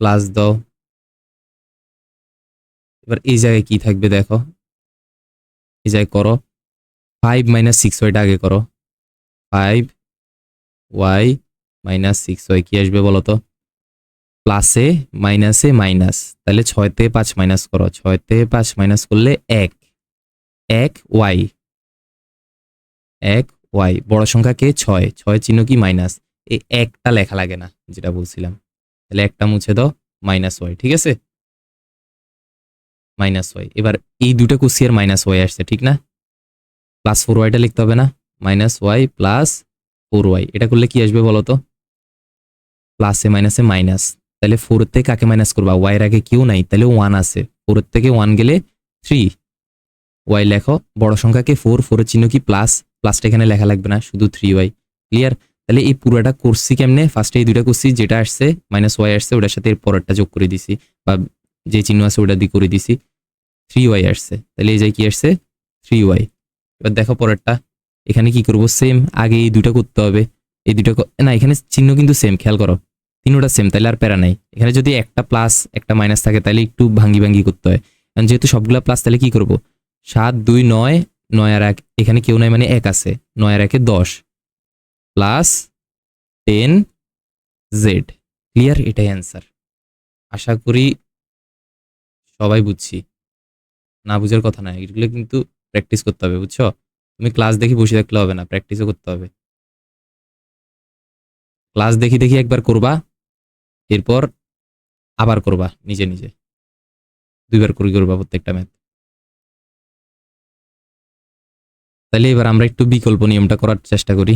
প্লাস দাও, এবার এই জায়গায় কি থাকবে দেখো, এই জায়গায় করো 5 - 6y টা আগে করো, 5y - 6y কি আসবে বলো তো, প্লাসে মাইনাসে মাইনাস, তাহলে 6 থেকে 5 মাইনাস করো, 6 থেকে 5 মাইনাস করলে 1, 1y, 1y, বড় সংখ্যা কে 6, 6 চিহ্ন কি মাইনাস, এই একটা লেখা লাগে না যেটা বলছিলাম, তাহলে একটা মুছে দাও, -y, ঠিক আছে, -y, এবার এই দুটো কুসি আর -y আসছে, ঠিক না? প্লাস 4y লিখতে হবে না, -y প্লাস 4y। এটা করলে কি আসবে বলো তো? প্লাসে মাইনাসে মাইনাস। তাহলে 4 এর থেকে কাকে মাইনাস করবা? y এর আগে কেউ নাই, তাহলে 1 আছে। 4 এর থেকে 1 গেলে 3। y লেখো, বড় সংখ্যাকে 4, 4 এর চিহ্ন কি প্লাস, প্লাসটা এখানে লেখা লাগবে না, শুধু 3y। ক্লিয়ার? তাহলে এই পুরোটা করছি কেমনে? ফার্স্টে এই দুইটা করছি, যেটা আসছে -y আসছে ওটার সাথে এর পরেরটা যোগ করে দিছি, বা যে চিহ্ন আছে ওটা দিয়ে করে দিছি, 3y আসছে। তাহলে এই যে কি আসছে? 3y। এবার দেখো পরেরটা, এখানে কি করব? সেম, আগে এই দুটো করতে হবে। এই দুটো না, এখানে চিহ্ন কিন্তু সেম, খেয়াল করো, তিনোটা সেম, তাহলে আর প্যারা নাই। এখানে যদি একটা প্লাস একটা মাইনাস থাকে তাহলে একটু ভাঙ্গি ভাঙ্গি করতে হয়, কারণ যেহেতু সবগুলা প্লাস, তাহলে কি করব? 7 2 9, 9 আর 1, এখানে কেউ নাই মানে 1 আছে, 9 আর 1 10 প্লাস 10 জেড। ক্লিয়ার? এটাই অ্যান্সার। আশা করি সবাই বুঝছি, না বুঝার কথা না, এগুলো কিন্তু প্র্যাকটিস করতে হবে, বুঝছো? তুমি ক্লাস দেখি বসে থাকলে হবে না, প্র্যাকটিসও করতে হবে। ক্লাস দেখি দেখি একবার করবা, এরপর আবার করবা নিজে নিজে, 2বার করে করবা প্রত্যেকটা ম্যাথ। তাহলে এবার আমরা একটু বিকল্প নিয়মটা করার চেষ্টা করি।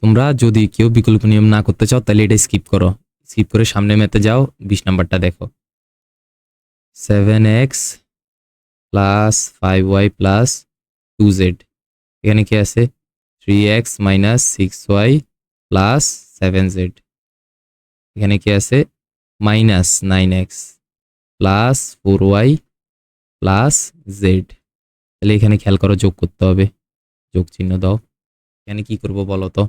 তোমরা যদি কেউ বিকল্প নিয়ম না করতে চাও তাহলে এটা স্কিপ করো, স্কিপ করে সামনে ম্যাথে যাও। 20 নাম্বারটা দেখো, 7x plus 5y plus 2z। এখানে কি আছে? 3x minus 6y plus 7z। এখানে কি আছে? Minus 9x plus 4y plus z। তাহলে এখানে খেয়াল করো, যোগ করতে হবে, যোগ চিহ্ন দাও। এখানে কি করব বলো তো?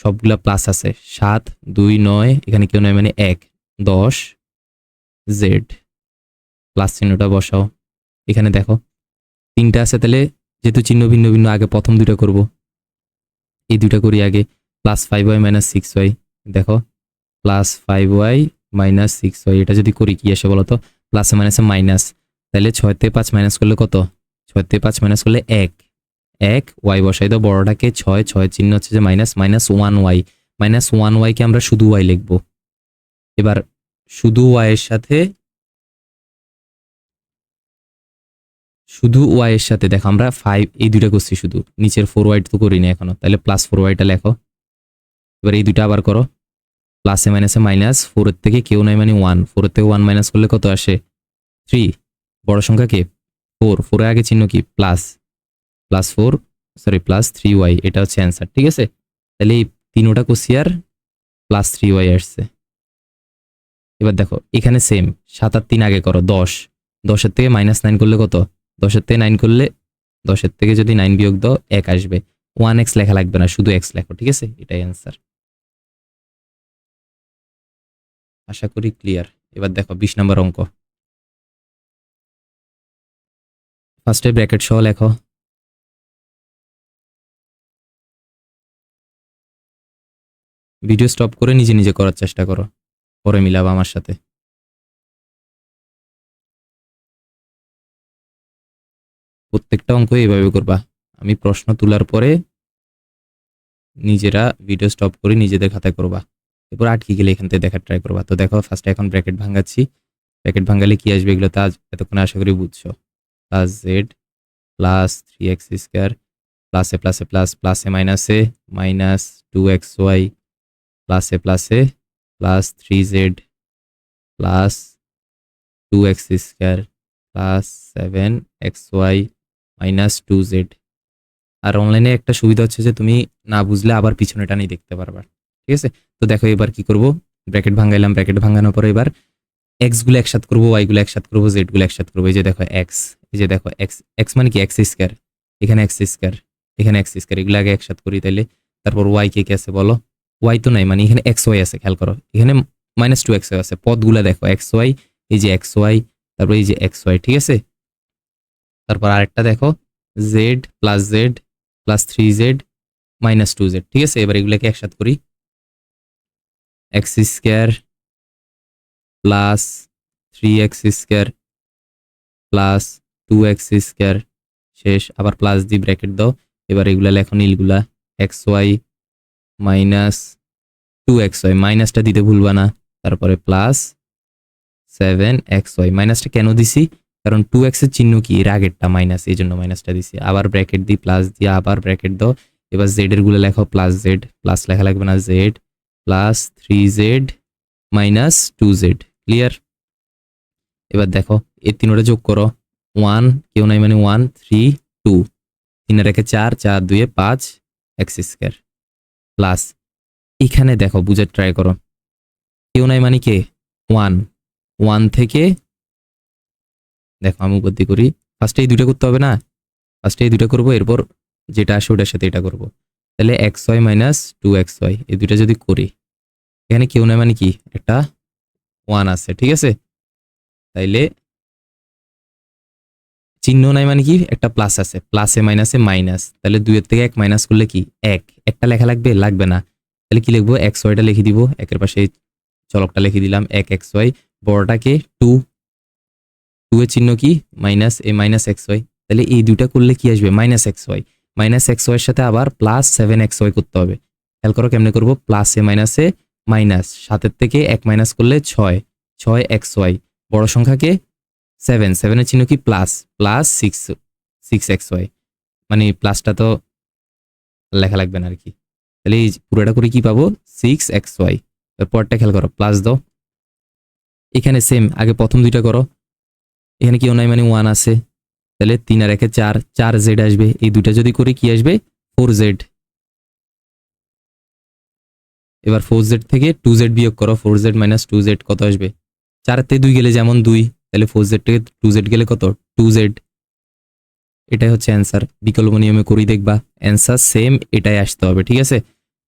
সবগুলা প্লাস আছে, 7 2 9, এখানে কেউ নয় মানে 1 10 জেড, প্লাস চিহ্নটা বসাও। এখানে দেখো তিনটা আছে, তাহলে যেহেতু চিহ্ন ভিন্ন ভিন্ন, আগে প্রথম দুটো করব, এই দুটো করি আগে। প্লাস 5y মাইনাস 6y, দেখো প্লাস 5y মাইনাস 6y, এটা যদি করি কি আসে বলো তো? প্লাসে মাইনাসে মাইনাস, তাহলে 6 থেকে 5 মাইনাস করলে কত? 6 থেকে 5 মাইনাস করলে 1, 1 y বসাই দাও, বড়টাকে 6, 6 চিহ্ন হচ্ছে যে minus, minus 1y, minus 1y কে আমরা শুধু y লিখব। এবার শুধু y এর সাথে, শুধু y এর সাথে দেখো আমরা 5 এই দুইটা করছি, শুধু নিচের 4y তো করিনি এখনো, তাহলে প্লাস 4yটা লেখো। এবার এই দুইটা আবার করো, প্লাসে মাইনাসে মাইনাস, 4 এর থেকে কেউ নাই মানে 1, 4 এর থেকে 1 মাইনাস করলে কত আসে? 3। বড় সংখ্যা কে? 4, 4 এর আগে চিহ্ন কি? Plus, plus 4 sorry plus 3y, এটা হচ্ছে অ্যান্সার। ঠিক আছে? তাহলে এই তিনোটা করছি আর প্লাস 3y আসছে। এবার দেখো এখানে সেম, 7 আর 3 আগে করো, 10, 10 এর থেকে মাইনাস 9 করলে কত? 10 এর থেকে 9 করলে, 10 এর থেকে যদি 9 বিয়োগ দাও 1 আসবে। 1x লেখা লাগবে না, শুধু x লেখো। ঠিক আছে? এটাই অ্যান্সার। আশা করি ক্লিয়ার। এবার দেখো 20 নম্বর অঙ্ক। ফার্স্টে ব্র্যাকেট সহ লেখো, ভিডিও স্টপ করে নিজে নিজে করার চেষ্টা করো, পরে মিলাবা আমার সাথে। প্রত্যেকটা অঙ্ক এইভাবে করবা, আমি প্রশ্ন তোলার পরে নিজেরা ভিডিও স্টপ করে নিজেদের খাতায় করবা, এরপর আটকে গেলে এখান থেকে দেখার ট্রাই করবা। তো দেখো ফার্স্টে এখন ব্র্যাকেট ভাঙাচ্ছি, ব্র্যাকেট ভাঙালে কি আসবে এগুলো তো আজ এতক্ষণে আশা করি বুঝছো। Plus Z plus 3x square প্লাসে প্লাসে প্লাস, প্লাসে মাইনাসে মাইনাস 2xy প্লাসে প্লাসে plus 3z plus 2x square plus 7xy minus 2z। আর অনলাইনে একটা সুবিধা হচ্ছে যে তুমি না বুঝলে আবার পিছনে টানি দেখতে পারবা। ঠিক আছে? তো দেখো এবার কি করব, ব্র্যাকেট ভাঙাইলাম, ব্র্যাকেট ভাঙানোর পরে এবার এক্স গুলো একসাথে করবো, ওয়াই গুলো একসাথে করবো, জেড গুলো একসাথে করবো। এই যে দেখো এক্স, এই যে দেখো এক্স, এক্স মানে কি? এক্স স্কোয়ার, এখানে এক্স স্কোয়ার, এখানে এক্স স্কোয়ার, এগুলো আগে একসাথে করি তাইলে। তারপর ওয়াই কে কে আছে বলো? ওয়াই তো নাই, মানে এখানে এক্স ওয়াই আছে, খেয়াল করো এখানে -2x আছে, পদগুলা দেখো এক্স ওয়াই, এই যে এক্স ওয়াই, তারপর এই যে এক্স ওয়াই। ঠিক আছে? তারপর আরেকটা দেখো Z plus Z plus 3z minus 2z। ঠিক আছে? এবার এগুলাকে একসাথে করি, x square plus 3x square plus 2x square, শেষ আবার প্লাস দি ব্র্যাকেট দাও। এবার এগুলা লেখো নীলগুলা, এক্স ওয়াই মাইনাস 2xy, মাইনাসটা দিতে ভুলবা না, তারপরে প্লাস 7xy মাইনাসটা কেন দিছি, কারণ 2x এর চিহ্ন কি, এর আগেরটা মাইনাস, এই জন্য মাইনাসটা দিছি। আবার ব্র্যাকেট দিই, প্লাস দিয়ে আবার ব্র্যাকেট দাও। এবার জেড এর গুলো লেখো, প্লাস জেড, প্লাস লেখা লাগবে না, Z plus 3z minus 2z। Clear? এবার দেখো এই তিনটা যোগ করো, 1 কেউ নাই মানে 1 3 2, 3 এর একে 4, 4 2 এ 5 এক্স স্কয়ার প্লাস এখানে দেখো বুঝে ট্রাই করো, কেউ নাই মানে কে 1, 1 থেকে দেখো আমি উপর দিয়ে করি, ফার্স্টে এই দুটো করতে হবে না, ফার্স্টে এই দুটো করবো, এরপর যেটা আসে ওটার সাথে এটা করবো। তাহলে xy মাইনাস 2xy এই দুটো যদি করি, এখানে কেউ নাই মানে কি একটা 1 আছে, ঠিক আছে? তাইলে চিহ্ন নাই মানে কি একটা প্লাস আছে, প্লাসে মাইনাসে মাইনাস, তাহলে 2 এর থেকে 1 মাইনাস করলে কি 1, একটা লেখা লাগবে, লাগবে না। তাহলে কি লিখবো, xyটা লিখে দিব, একের পাশে এই চলকটা লিখে দিলাম 1xy, বড়টাকে 2, 2 এর চিহ্ন কি মাইনাস, এ মাইনাস xy, তাহলে এই দুইটা করলে কি আসবে মাইনাস xy, মাইনাস xy এর সাথে আবার প্লাস 7xy করতে হবে। খেয়াল করো কেমনে করবো, প্লাসে মাইনাসে মাইনাস, 7 থেকে 1 মাইনাস করলে 6, 6xy, বড় সংখ্যাকে 7, 7 এর চিহ্ন কি প্লাস, প্লাস 6xy, মানে প্লাসটা তো লেখা লাগবে না আর কি। তাহলে এই পুরোটা করে কি পাবো 6xy। পরটা খেয়াল করো, প্লাস দাও, এখানে সেম আগে প্রথম দুইটা করো, এখানে কেউ নাই মানে 1 আছে, তাহলে 3 আর 1 4, 4z আসবে, এই দুইটা যদি করি কি আসবে 4z। এবার 4z থেকে 2z বিয়োগ করো, 4z মাইনাস 2z কত আসবে, 4 থেকে 2 গেলে যেমন 2, তাহলে 4z থেকে 2z গেলে কত 2z। এটাই হচ্ছে অ্যান্সার, বিকল্প নিয়মে করি দেখবা অ্যান্সার সেম এটাই আসতে হবে, ঠিক আছে?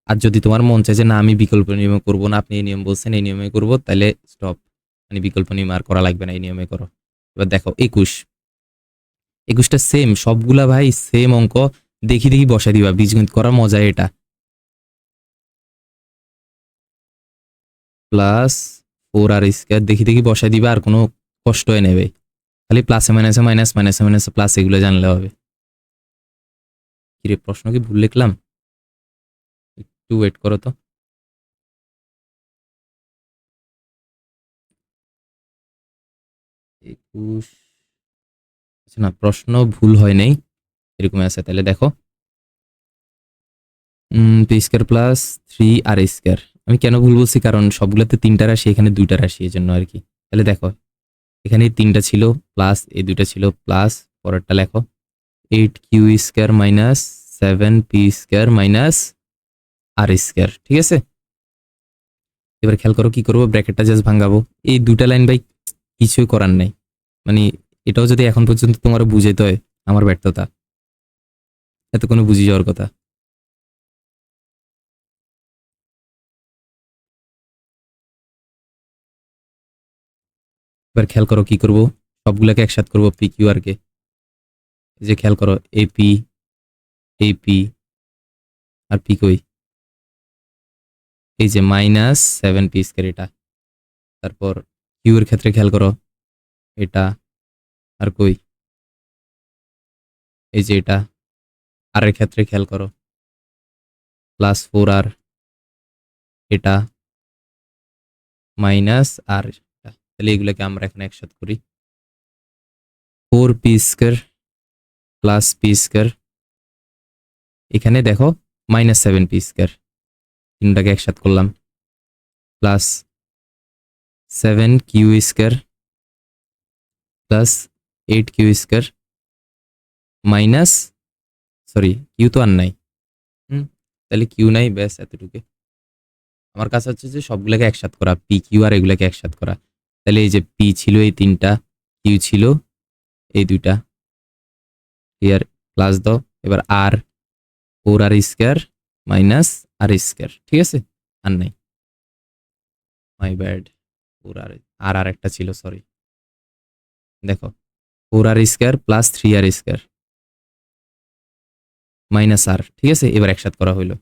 আর যদি তোমার মন চায় যে না আমি বিকল্প নিয়মে করব না, আপনি এই নিয়ম বলছেন এই নিয়মে করব, তাহলে স্টপ, মানে বিকল্প নিয়ম আর করা লাগবে না, এই নিয়মে করো। এবার দেখো 21টা সেম সবগুলা ভাই সেম অঙ্ক, দেখি দেখি বসাই দিবা, বীজগণিত করার মজা এটা। প্লাস 4r স্কয়ার দেখি দেখি বসাই দিবা, আর কোনো কষ্ট হয়ে নেবে, খালি প্লাসে মাইনাসে মাইনাস, মাইনাসে মাইনাসে প্লাস, এগুলো জানলে হবে। কিরে প্রশ্ন কি ভুল লিখলাম, একটু ওয়েট করো তো। 21, আচ্ছা না প্রশ্ন ভুল হয় নাই, এরকম আছে। তাহলে দেখো P square plus 3r square, আমি কেন ভুল বলছি, কারণ সবগুলোতে 3টা রাশি, এখানে 2টা রাশি, এই জন্য আর কি। তাহলে দেখো এখানে 3টা ছিল প্লাস, এই 2টা ছিল প্লাস, পরেরটা লেখো 8q square minus 7p square minus r square, ঠিক আছে? এবার খেয়াল করো কি করবো, ব্র্যাকেটটা জাস্ট ভাঙাবো, এই দুটা লাইন ভাই কিছুই করার নাই, মানে এটাও যদি এখন পর্যন্ত তোমার বুঝাইতে হয় আমার ব্যর্থতা, এত কোনো বুঝি যাওয়ার কথা। এবার খেয়াল করো কি করব, সবগুলোকে একসাথে করবো, পি কিউ আর কে, এই যে খেয়াল করো এপি, এপি আর পি কই, এই যে মাইনাস 7p স্কয়ার এটা, তারপর কিউ এর ক্ষেত্রে খেয়াল করো এটা, আর কই এই যে এটা, আর এর ক্ষেত্রে খেয়াল করো প্লাস 4r এটা মাইনাস আর, তাহলে এগুলোকে আমরা এখানে একসাথে করি, 4p square plus p square, এখানে দেখো মাইনাস 7p স্কয়ার, তিনটাকে একসাথে করলাম, plus 7q square plus 8q square minus, sorry Q তো আর নাই, তাহলে কিউ নাই, ব্যাস এতটুকু। আমার কাছে হচ্ছে যে সবগুলোকে একসাথে করা, পি কিউ আর এগুলোকে একসাথে করা, তাহলে এই যে পি ছিল এই 3টা, কিউ ছিল এই 2টা, ক্লিয়ার, প্লাস দাও, এবার আর 4r স্কয়ার মাইনাস আর স্কয়ার, ঠিক আছে? আর নাই, মাই ব্যাড, 4r আর একটা ছিল, সরি, দেখো 4r square plus 3r square minus R, ঠিক আছে? এবার একসাথে করা হইলো।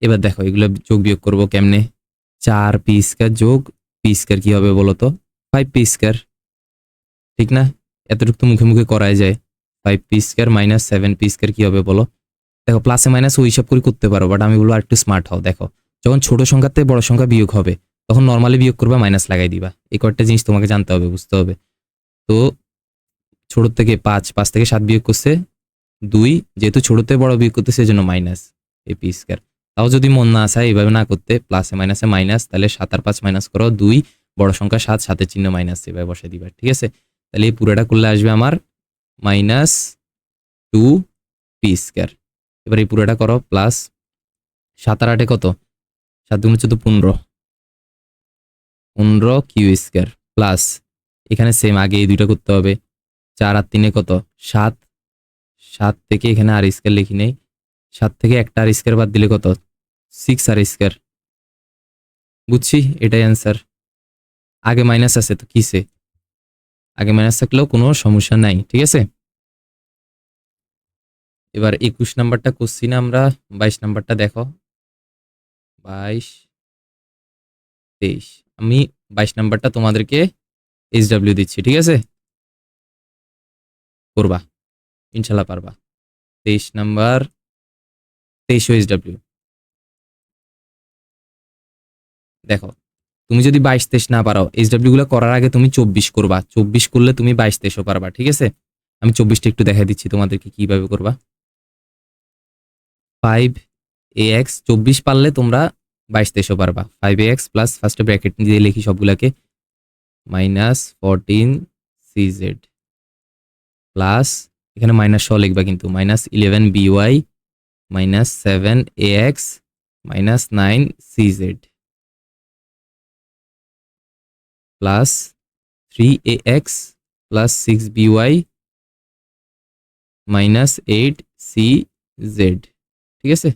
এবার দেখো এগুলো যোগ বিয়োগ করবো কেমনে, 4p স্কয়ার যোগ p স্কয়ার কি হবে বলো তো, 5p স্কয়ার, ঠিক না? এতটুকু তো মুখে মুখে করাই যায়, 5p square minus 7p square কি হবে বলো। দেখো প্লাসে মাইনাস ওই হিসাব করে করতে পারো, বাট আমি বলবো আর একটু স্মার্ট হও। দেখো যখন ছোট সংখ্যার থেকে বড় সংখ্যা বিয়োগ হবে তখন নর্মালি বিয়োগ করবা, মাইনাস লাগাই দিবা। এই কয়েকটা জিনিস তোমাকে জানতে হবে, বুঝতে হবে। তো ছোট থেকে 5 থেকে 7 বিয়োগ করছে 2, যেহেতু ছোটতে বড় বিয়োগ করতেছে এজন্য মাইনাস এই পি স্কয়ার। তাও যদি মন না চায় এইভাবে না করতে, প্লাসে মাইনাসে মাইনাস, তাহলে 7 আর 5 মাইনাস করো 2, বড় সংখ্যা 7, 7-এর চিহ্ন মাইনাস এভাবে বসাই দিবা, ঠিক আছে। তাহলে এই পুরোটা করলে আসবে আমার -2 পি স্কয়ার। এবার এই পুরোটা করো প্লাস 7 আর 8 কত, 7 দুগুণে 14, 15 কিউ স্কয়ার প্লাস এখানে সেম আগে এই দুইটা করতে হবে। 4 আর 3 কত, 7, 7 থেকে এখানে আর স্কয়ার লিখি নেই, 7 থেকে একটা আর স্কয়ার বাদ দিলে কত, 6 আর স্কয়ার। বুঝছি, এটাই অ্যান্সার। আগে মাইনাস আছে তো কিসে, আগে মাইনাস থাকলেও কোনো সমস্যা নাই, ঠিক আছে। এবার 21 নাম্বারটা করছি না আমরা, 22 নাম্বারটা দেখো, 22, 23। আমি 22 নাম্বারটা তোমাদেরকে এইচডব্লিউ দিচ্ছি, ঠিক আছে, করবা, ইনশাল্লাহ পারবা। 23 নাম্বার, 23 এইচডব্লিউ। দেখো, তুমি যদি 22, 23 না পারো, এইচডব্লিউ গুলো করার আগে তুমি 24 করবা, 24 করলে তুমি 22, 23ও পারবা, ঠিক আছে। আমি 24টা একটু দেখাই দিচ্ছি তোমাদেরকে কিভাবে করবা। 5ax, 24 পারলে তোমরা 22, 23ও পারবা। 5ax প্লাস, ফার্স্টে ব্র্যাকেট দিয়ে লিখি সবগুলাকে, -14cz প্লাস, এখানে মাইনাস সহ লিখবা কিন্তু, -11by -7ax -9cz plus 3ax plus 6by -8cz, ঠিক আছে।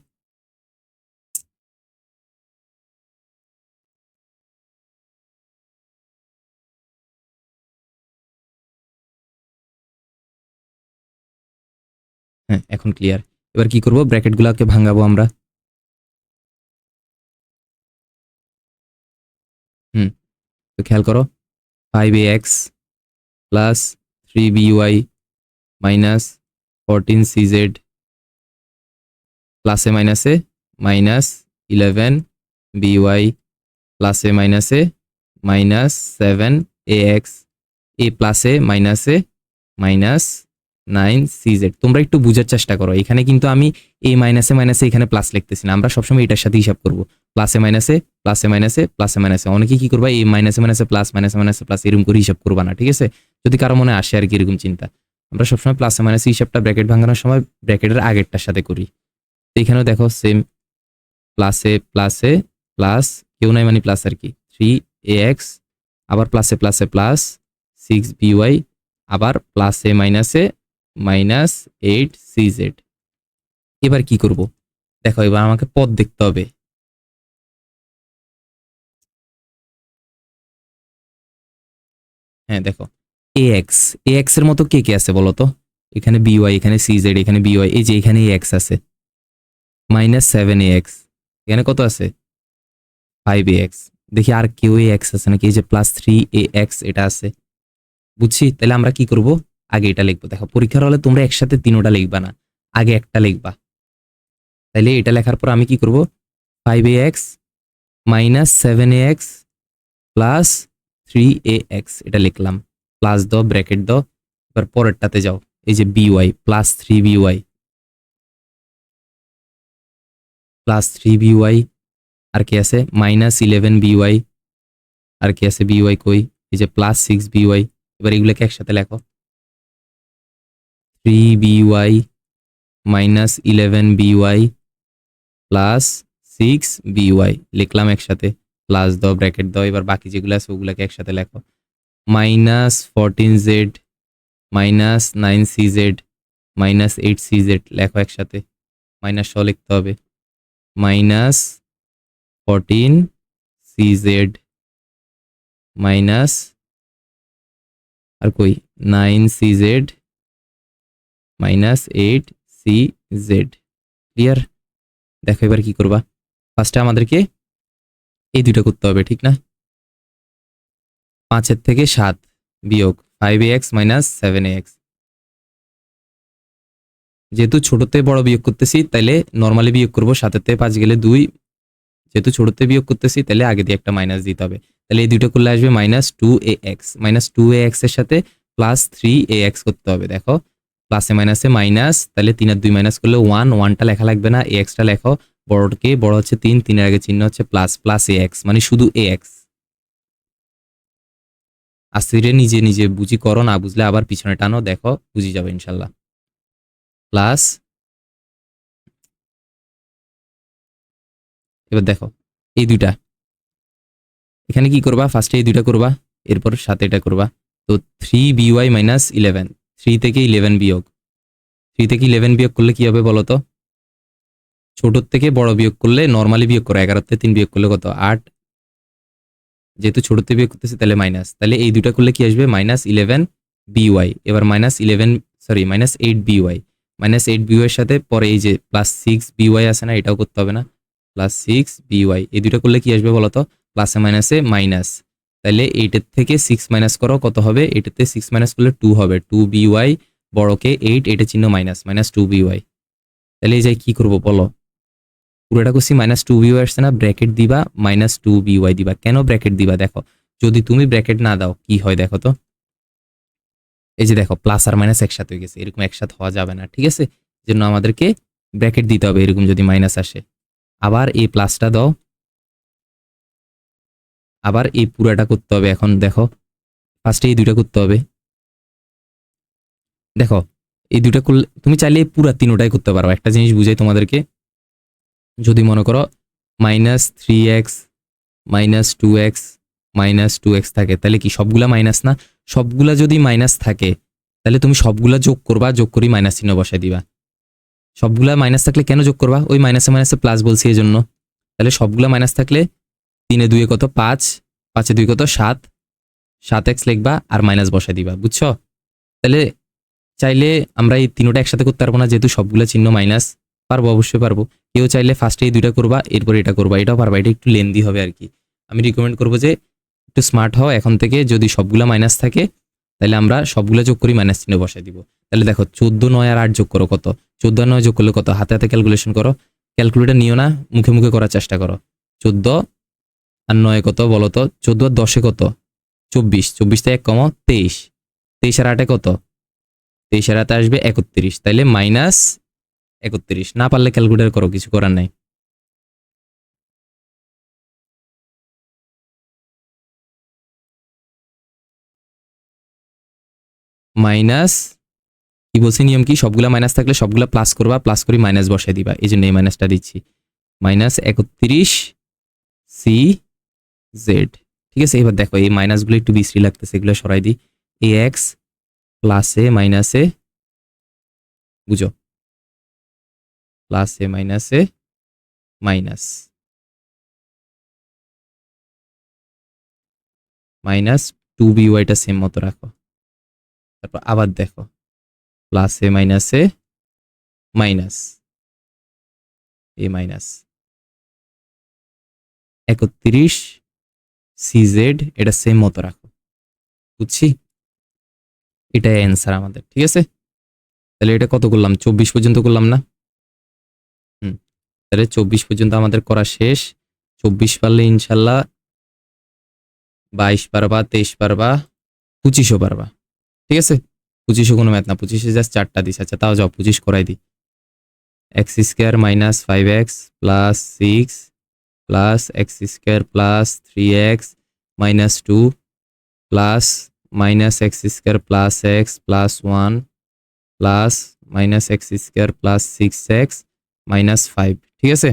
হ্যাঁ, এখন ক্লিয়ার। এবার কি করব, ব্র্যাকেটগুলোকে ভাঙাবো আমরা। তো খেয়াল করো, 5ax প্লাস 3by -14cz প্লাসে মাইনাসে -11by প্লাসে মাইনাসে -7ax, এ প্লাসে মাইনাসে -9cz। তোমরা একটু বুঝার চেষ্টা করো, এখানে কিন্তু আমি এই মাইনাসে মাইনাসে এখানে প্লাস লিখতেছি না, আমরা সবসময় এটার সাথে হিসাব করব, প্লাসে মাইনাসে প্লাসে মাইনাসে প্লাসে মাইনাসে। অনেকে কি করবা, এই মাইনাসে মাইনাসে প্লাস, মাইনাসে মাইনাসে প্লাস এরকম করে হিসাব করবা না, ঠিক আছে। যদি কারো মনে আসে আর কি এরকম চিন্তা, আমরা সবসময় প্লাসে মাইনাসে হিসাবটা ব্র্যাকেট ভাঙানোর সময় ব্র্যাকেটের আগেরটার সাথে করি। তো এখানেও দেখো সেম, প্লাসে প্লাসে প্লাস, কেউ নাই মানে প্লাস আর কি, 3ax আবার প্লাসে প্লাসে প্লাস 6by আবার প্লাসে মাইনাসে -8cz। এবার কি করব, দেখো এবার আমাকে পদ দেখতে হবে। হ্যাঁ দেখো, ax, ax এর মতো কে কে আছে বলো তো, এখানে by, এখানে cz, এখানে by, এই যে এখানে ax আছে, -7ax, এখানে কত আছে 5ax। দেখি আর কেউ ax আছে নাকি, এই যে +3ax এটা আছে। বুঝছি, তাহলে আমরা কি করব, আগে এটা লিখবো। দেখো, পরীক্ষার হলে তোমরা একসাথে তিনোটা লিখবা না, আগে একটা লিখবা। তাইলে এটা লেখার পর আমি কি করব, 5ax -7ax প্লাস 3ax এটা লিখলাম, প্লাস দাও, ব্র্যাকেট দাও। এবার পরেরটাতে যাও, এই যে by +3by +3by, আর কি আছে -11by, আর কি আছে by কই, এই যে +6by। এবার এগুলোকে একসাথে লেখো, 3by -11by প্লাস 6by লিখলাম একসাথে, প্লাস দাও, ব্র্যাকেট দাও। এবার বাকি যেগুলো আছে ওগুলোকে একসাথে লেখো, -14z -9cz -8cz লেখো একসাথে, মাইনাস সহ লিখতে হবে, -14cz মাইনাস, আর কই, 9cz -8cz। ক্লিয়ার? দেখো এবার কি করবা, ফার্স্টে আমাদেরকে এই দুইটা করতে হবে, ঠিক না। 5 থেকে 7 বিয়োগ 5ax -7ax, যেহেতু ছোটতে বড় বিয়োগ করতেছি তাইলে নর্মালি বিয়োগ করব, 7 থেকে 5 গেলে 2, যেহেতু ছোটতে বিয়োগ করতেছি তাহলে আগে দিয়ে একটা মাইনাস দিতে হবে। তাহলে এই দুইটা করলে আসবে -2ax, -2ax এর সাথে +3ax করতে হবে। দেখো প্লাসে মাইনাসে মাইনাস, তাহলে 3 আর 2 মাইনাস করলে 1, 1টা লেখা লাগবে না, ax টা লেখো। বড়কে বড় হচ্ছে 3, 3 এর আগে চিহ্ন হচ্ছে +ax, মানে শুধু ax। আস্তে নিজে নিজে বুঝি করো, না বুঝলে আবার পিছনে টানো, দেখো বুঝি যাবে ইনশাল্লাহ। প্লাস এবার দেখো এই দুইটা এখানে কি করবা, ফার্স্টে এই দুইটা করবা, এরপর সাথে এটা করবা। তো 3by - 11, 3 থেকে 11 বিয়োগ, 3 থেকে 11 বিয়োগ করলে কি হবে বলো তো? ছোট থেকে বড় বিয়োগ করলে নর্মালি বিয়োগ করো, 11 থেকে 3 বিয়োগ করলে কত? 8। যেহেতু ছোট থেকে বিয়োগ করতেছে তাহলে মাইনাস, তাহলে এই দুইটা করলে কি আসবে? -11by। এবার -8by, -8by এর সাথে পরে এই যে +6by আছে না, এটাও করতে হবে না, +6by। এই দুইটা করলে কি আসবে বলতো? প্লাসে মাইনাসে মাইনাস। তাহলে 8 এর থেকে 6 মাইনাস করো, কত হবে? 8 এর থেকে 6 মাইনাস করলে 2 হবে, 2by। বড়কে 8, এটা চিহ্ন মাইনাস, -2by। তাহলে এই যে কি করবো বলো? পুরোটা করছি -2by আসছে না, ব্র্যাকেট দিবা, -2by দিবা। কেন ব্র্যাকেট দিবা? দেখো যদি তুমি ব্র্যাকেট না দাও কি হয় দেখো তো। এই যে দেখো প্লাস আর মাইনাস একসাথে হয়ে গেছে, এরকম একসাথে হওয়া যাবে না, ঠিক আছে? জন্য আমাদেরকে ব্র্যাকেট দিতে হবে এরকম যদি মাইনাস আসে। আবার এই প্লাসটা দাও, আবার এই পুরাটা করতে হবে। এখন দেখো ফার্স্টে এই দুইটা করতে হবে। দেখো এই দুইটা করলে তুমি চাইলে পুরা তিনোটাই করতে পারো। একটা জিনিস বুঝাই তোমাদেরকে, যদি মনে করো -3x, -2x, -2x থাকে, তাহলে কি সবগুলা মাইনাস না? সবগুলা যদি মাইনাস থাকে তাহলে তুমি সবগুলা যোগ করবা, যোগ করি মাইনাস চিহ্ন বসাই দিবা। সবগুলা মাইনাস থাকলে কেন যোগ করবা? ওই মাইনাসে মাইনাসে প্লাস বলছি এই জন্য। তাহলে সবগুলা মাইনাস থাকলে 3 এ 2 কত? 5, 5 এ 2 কত? 7, 7x লিখবা আর মাইনাস বসাই দিবা, বুঝছো? তাহলে চাইলে আমরা এই তিনোটা একসাথে করতে পারবো না, যেহেতু সবগুলা চিহ্ন মাইনাস। পারবো, অবশ্যই পারবো। কেউ চাইলে ফার্স্টে এই দুইটা করবা, এরপর এটা করবা, এটাও পারবা। এটা একটু লেন্দি হবে আর কি। আমি রিকমেন্ড করবো যে একটু স্মার্ট হও এখন থেকে। যদি সবগুলা মাইনাস থাকে তাহলে আমরা সবগুলা যোগ করি, মাইনাস চিহ্ন বসাই দিব। তাহলে দেখো 14, 9 আর 8 যোগ করো, কত? 14 আর 9 যোগ করলে কত? হাতে হাতে ক্যালকুলেশন করো, ক্যালকুলেটর নিও না, মুখে মুখে করার চেষ্টা করো। 14 আর 9 কত বলো তো? 14 আর 10 কত? 24, 24 থেকে 1 কমো 23, 23 আর 8 কত? 23 আর 8 আসবে 31, তাইলে -31। না পারলে ক্যালকুলেটর করো, কিছু করার নাই। মাইনাস কি বলছি, নিয়ম কি? সবগুলা মাইনাস থাকলে সবগুলা প্লাস করবা, প্লাস করি মাইনাস বসাই দিবা, এই জন্য এই মাইনাসটা দিচ্ছি। -31 CZ, ঠিক আছে? এবার দেখো এই মাইনাসগুলো একটু বিশ্রী লাগতেছে, এগুলো সরাই দিই। ax প্লাসে মাইনাসে, বুঝো, প্লাসে মাইনাসে মাইনাস, -2by সেম মতো রাখো। তারপর আবার দেখো প্লাসে মাইনাসে মাইনাস, এ মাইনাস 31CZ, এটা সেম মতো রাখো, বুঝছি? এটাই অ্যান্সার আমাদের, ঠিক আছে? তাহলে এটা কত করলাম? 24 পর্যন্ত করলাম না? তাহলে 24 পর্যন্ত আমাদের করা শেষ। 24 পারলে ইনশাল্লাহ 22 পারবা, 23 পারবা, 25ও পারবা, ঠিক আছে? 25ও কোনো ম্যাথ না, 25-এ জাস্ট 4টা দিস। আচ্ছা তাও যাও 25 করাই দিই। x² - 5x + 6 + x² + 3x - 2 plus -x² + x + 1 plus -x² + 6x - 5, ঠিক আছে?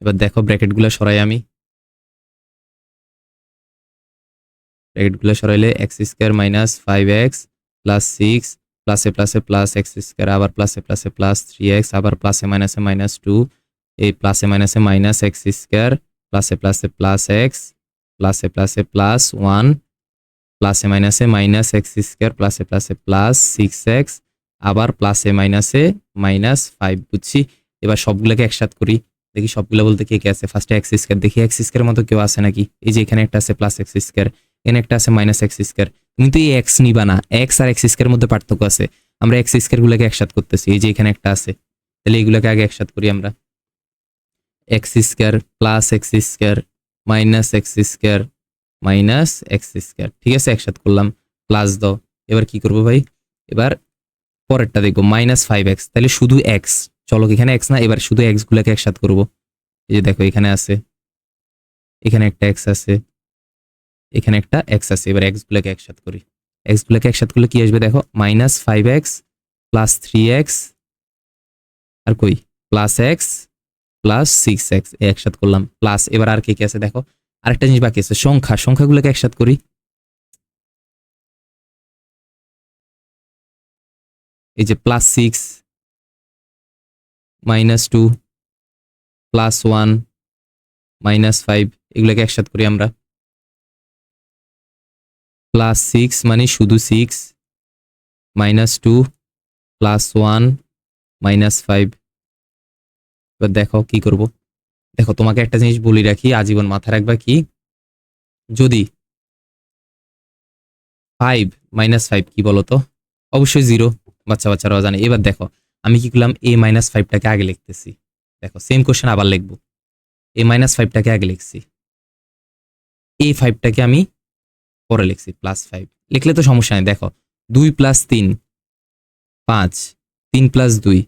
এবার দেখো ব্র্যাকেটগুলো সরাই আমি। ব্র্যাকেটগুলো সরাইলে x² - 5x + 6 প্লাসে প্লাসে প্লাস x², আবার প্লাসে প্লাসে প্লাস 3x, আবার প্লাসে মাইনাসে -2, এই প্লাসে মাইনাসে মাইনাস x², প্লাসে প্লাসে প্লাস x, প্লাসে প্লাসে প্লাস 1, প্লাসে মাইনাসে মাইনাস x², প্লাসে প্লাসে প্লাস 6x, আবার প্লাসে মাইনাসে -5, বুঝছি? এবার সবগুলোকে একসাথে করি, দেখি সবগুলো বলতে কে কে আছে। ফার্স্টে x², দেখি x² মতো কেউ আছে নাকি? এই যে এখানে একটা আছে +x², এখানে একটা আছে -x²। তুমি তো এই x নিবা না, x আর x² মধ্যে পার্থক্য আছে। আমরা x² গুলোকে একসাথে করতেছি, এই যে এখানে একটা আছে, তাহলে এইগুলোকে আগে একসাথে করি আমরা। X square plus x square minus x square minus x square, ঠিক আছে, একসাথে করলাম, প্লাস দাও। এবার কি করবো ভাই, এবার পরেরটা দেখবো -5x, তাহলে শুধু এক্স, চলো এখানে এক্স না, এবার শুধু এক্স গুলাকে একসাথে করবো। এই যে দেখো এখানে আছে, এখানে একটা এক্স আছে, এখানে একটা এক্স আছে, এবার এক্স গুলাকে একসাথে করি। এক্স গুলাকে একসাথে করলে কি আসবে দেখো, -5x প্লাস 3x আর কই প্লাস এক্স প্লাস 6x একসাথে করলাম, প্লাস এবার আর কি কি আছে দেখো, আরেকটা জিনিস বাকি আছে, সংখ্যাগুলোকে একসাথে করি। এই যে +6 -2 +1 -5 এগুলোকে একসাথে করি আমরা। +6 মানে শুধু 6, -2 +1 -5। এবার দেখো কি করব, দেখো তোমাকে একটা জিনিস বলি রাখি, আজীবন মাথায় রাখবা, কি যদি 5 -5 কি বলতো, অবশ্যই 0, বাচ্চারাও জানে। এবার দেখো আমি কি করলাম, a-5টাকে আগে লিখতেছি, দেখো সেম কোশ্চেন আবার লিখবো, a-5টাকে আগে লিখছি, a5টাকে আমি পরে লিখছি, +5 লিখলে তো সমস্যা নেই। দেখো 2 + 3 5, 3 + 2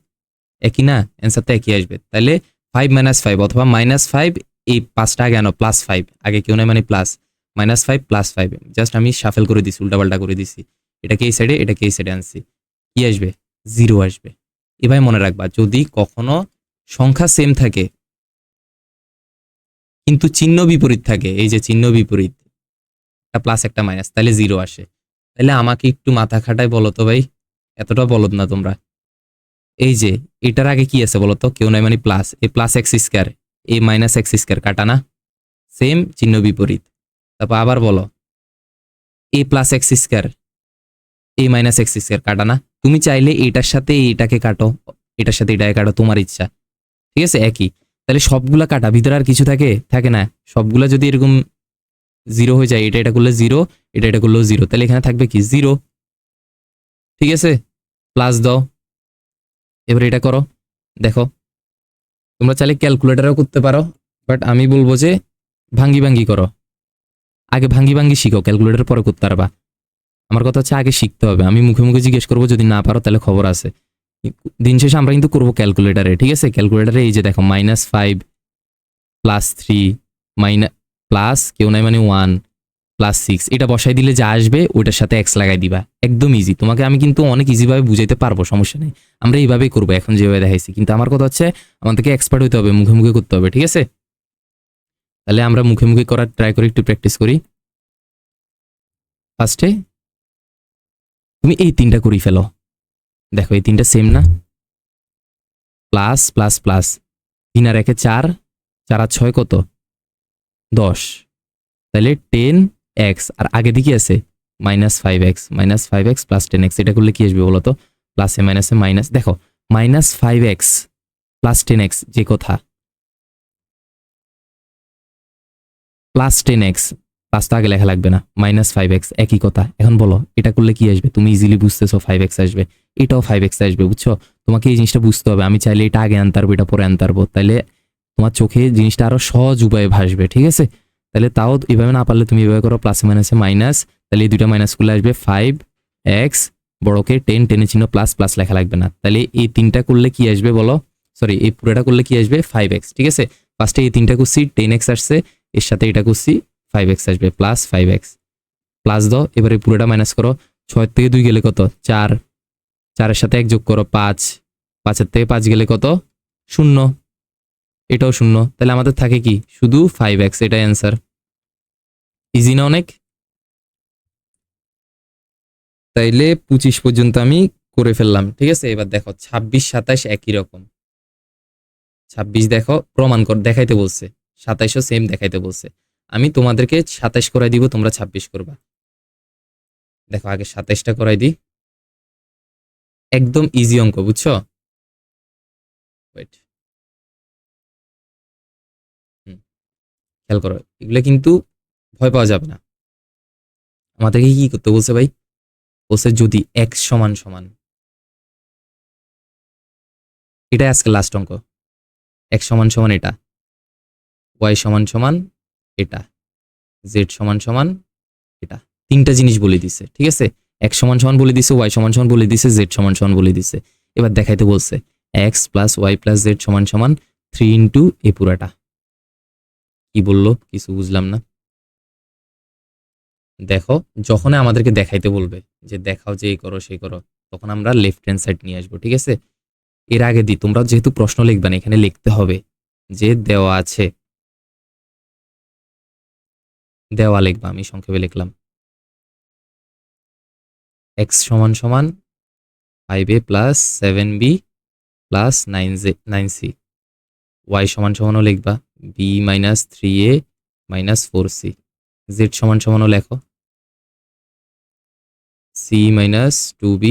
একই না, অ্যান্সার তো একই আসবে। তাহলে 5 - 5 অথবা -5, এই 5টা আগে আনো, +5 আগে কেউ নাই মানে প্লাস, -5 +5 জাস্ট আমি শাফেল করে দিছি, উল্টাপাল্টা করে দিছি, এটাকে এই সাইডে এটাকে এই সাইডে আনছি, কি আসবে 0 আসবে। এভাবে মনে রাখবা, যদি কখনো সংখ্যা সেম থাকে কিন্তু চিহ্ন বিপরীত থাকে, এই যে চিহ্ন বিপরীত, একটা প্লাস একটা মাইনাস, তাহলে 0 আসে। তাহলে আমাকে একটু মাথা খাটাই বলো তো ভাই, এতটা বলদ না তোমরা। এই যে এটার আগে কি আছে বলতো, কেউ নাই মানে প্লাস, এ প্লাস এক্স স্কোয়ার, এ মাইনাস এক্স স্কোয়ার, কাটা না, সেম চিহ্ন বিপরীত। তারপর আবার বলো এ প্লাস এক্স স্কোয়ার, এ মাইনাস এক্স স্কোয়ার, কাটা না। তুমি চাইলে এটার সাথে এটাকে কাটো, এটার সাথে এটাকে কাটো, তোমার ইচ্ছা, ঠিক আছে, একই। তাহলে সবগুলা কাটা, ভিতরে আর কিছু থাকে থাকে না, সবগুলা যদি এরকম 0 হয়ে যায়, এটা করলে 0, এটা করলেও 0, তাহলে এখানে থাকবে কি 0, ঠিক আছে, প্লাস দাও। এবার এটা করো, দেখো তোমরা চাইলে ক্যালকুলেটরও করতে পারো, বাট আমি বলবো যে ভাঙ্গি ভাঙ্গি করো, আগে ভাঙ্গি ভাঙ্গি শিখো, ক্যালকুলেটর পরে করতে পারবা। আমার কথা হচ্ছে আগে শিখতে হবে, আমি মুখে মুখে জিজ্ঞেস করবো, যদি না পারো তাহলে খবর আছে। দিন শেষে আমরা কিন্তু করবো ক্যালকুলেটারে, ঠিক আছে, ক্যালকুলেটারে এই যে দেখো -5 +3 মাইনাস প্লাস কেউ নাই মানে 1 +6, এটা বসাই দিলে যা আসবে ওইটার সাথে এক্স লাগাই দিবা, একদম ইজি। তোমাকে আমি কিন্তু অনেক ইজিভাবে বুঝাইতে পারবো, সমস্যা নেই, আমরা এইভাবেই করবো এখন যেভাবে দেখাইছি। কিন্তু আমার কথা হচ্ছে আমাদেরকে এক্সপার্ট হইতে হবে, মুখে মুখে করতে হবে, ঠিক আছে। তাহলে আমরা মুখে মুখে করার ট্রাই করি, একটু প্র্যাকটিস করি। ফার্স্টে তুমি এই 3টা করি ফেলো, দেখো এই 3টা সেম না, প্লাস প্লাস প্লাস, 3 আর 1 4, 4 আর 6 কত 10, তাহলে 10x, আর আগে দিকে আছে -5x, -5x + 10x, এটা করলে কি আসবে বলতো, প্লাসে মাইনাসে মাইনাস, দেখো -5x + 10x যে কথা, +10x, প্লাস তো আগে লেখা লাগবে না, -5x একই কথা। এখন বলো এটা করলে কি আসবে, তুমি ইজিলি বুঝতেছো 5x আসবে, এটাও 5x আসবে, বুঝছো। তোমাকে এই জিনিসটা বুঝতে হবে, আমি চাইলে এটা আগে আনতে পারবো, এটা পরে আনতে পারবো, তাহলে তোমার চোখে জিনিসটা আরো সহজ উপায়ে ভাসবে, ঠিক আছে। তাহলে তাও এভাবে না পারলে তুমি এভাবে করো, প্লাসে মাইনাসে মাইনাস, তাহলে এই দুইটা মাইনাস করলে আসবে 5x, বড়কে 10, 10 এর চিহ্ন প্লাস, প্লাস লেখা লাগবে না। তাহলে এই 3টা করলে কি আসবে বলো, সরি এই পুরোটা করলে কি আসবে 5x, ঠিক আছে। ফার্স্টে এই 3টা করছি 10x আসছে, এর সাথে এটা করছি 5x আসবে, প্লাস 5x, প্লাস দাও। এবারে পুরোটা মাইনাস করো, 6 থেকে 2 গেলে কত 4, 4 এর সাথে 1 যোগ করো 5, 5 এর থেকে 5 গেলে কত 0, এটাও 0, তাহলে আমাদের থাকে কি শুধু 5x, এটাই অ্যান্সার। ইজি না অনেক। তাইলে 25 পর্যন্ত আমি করে ফেললাম, ঠিক আছে। এবার দেখো 26 27 একই রকম, 26 দেখো প্রমাণ কর, দেখাইতে বলছে, 27ও সেম দেখাইতে বলছে, আমি তোমাদেরকে 27 করাই দিব, তোমরা 26 করবা। দেখো আগে 27টা করাই দিই, একদম ইজি অঙ্ক, বুঝছো। ওয়েট, খেয়াল করো, এগুলো কিন্তু ভয় পাওয়া যাবে না। আমাদেরকে কি করতে বলছে ভাই, বলছে যদি x সমান সমান, এটা আজকে লাস্ট অঙ্ক, x সমান সমান এটা, ওয়াই সমান সমান এটা, জেড সমান সমান এটা, তিনটা জিনিস বলে দিছে। ঠিক আছে, এক্স সমান সমান বলে দিছে, ওয়াই সমান সমান বলে দিছে, জেড সমান সমান বলে দিছে। এবার দেখাইতে বলছে X plus Y plus Z সমান সমান 3 ইন্টু এ পুরাটা। কি বললো কিছু বুঝলাম না। দেখো, যখন আমাদেরকে দেখাইতে বলবে যে দেখাও যে এই করো সেই করো, তখন আমরা লেফট হ্যান্ড সাইড নিয়ে আসবো। ঠিক আছে, এর আগে দিই, তোমরা যেহেতু প্রশ্ন লিখবে না, এখানে লিখতে হবে যে দেওয়া আছে, দেওয়া লিখবা, আমি সংক্ষেপে লিখলাম এক্স সমান সমান 5a plus 7b plus 9c, Y সমান সমানও লিখবা B minus 3a minus 4c, Z সমান সমানও লেখো সি মাইনাস 2b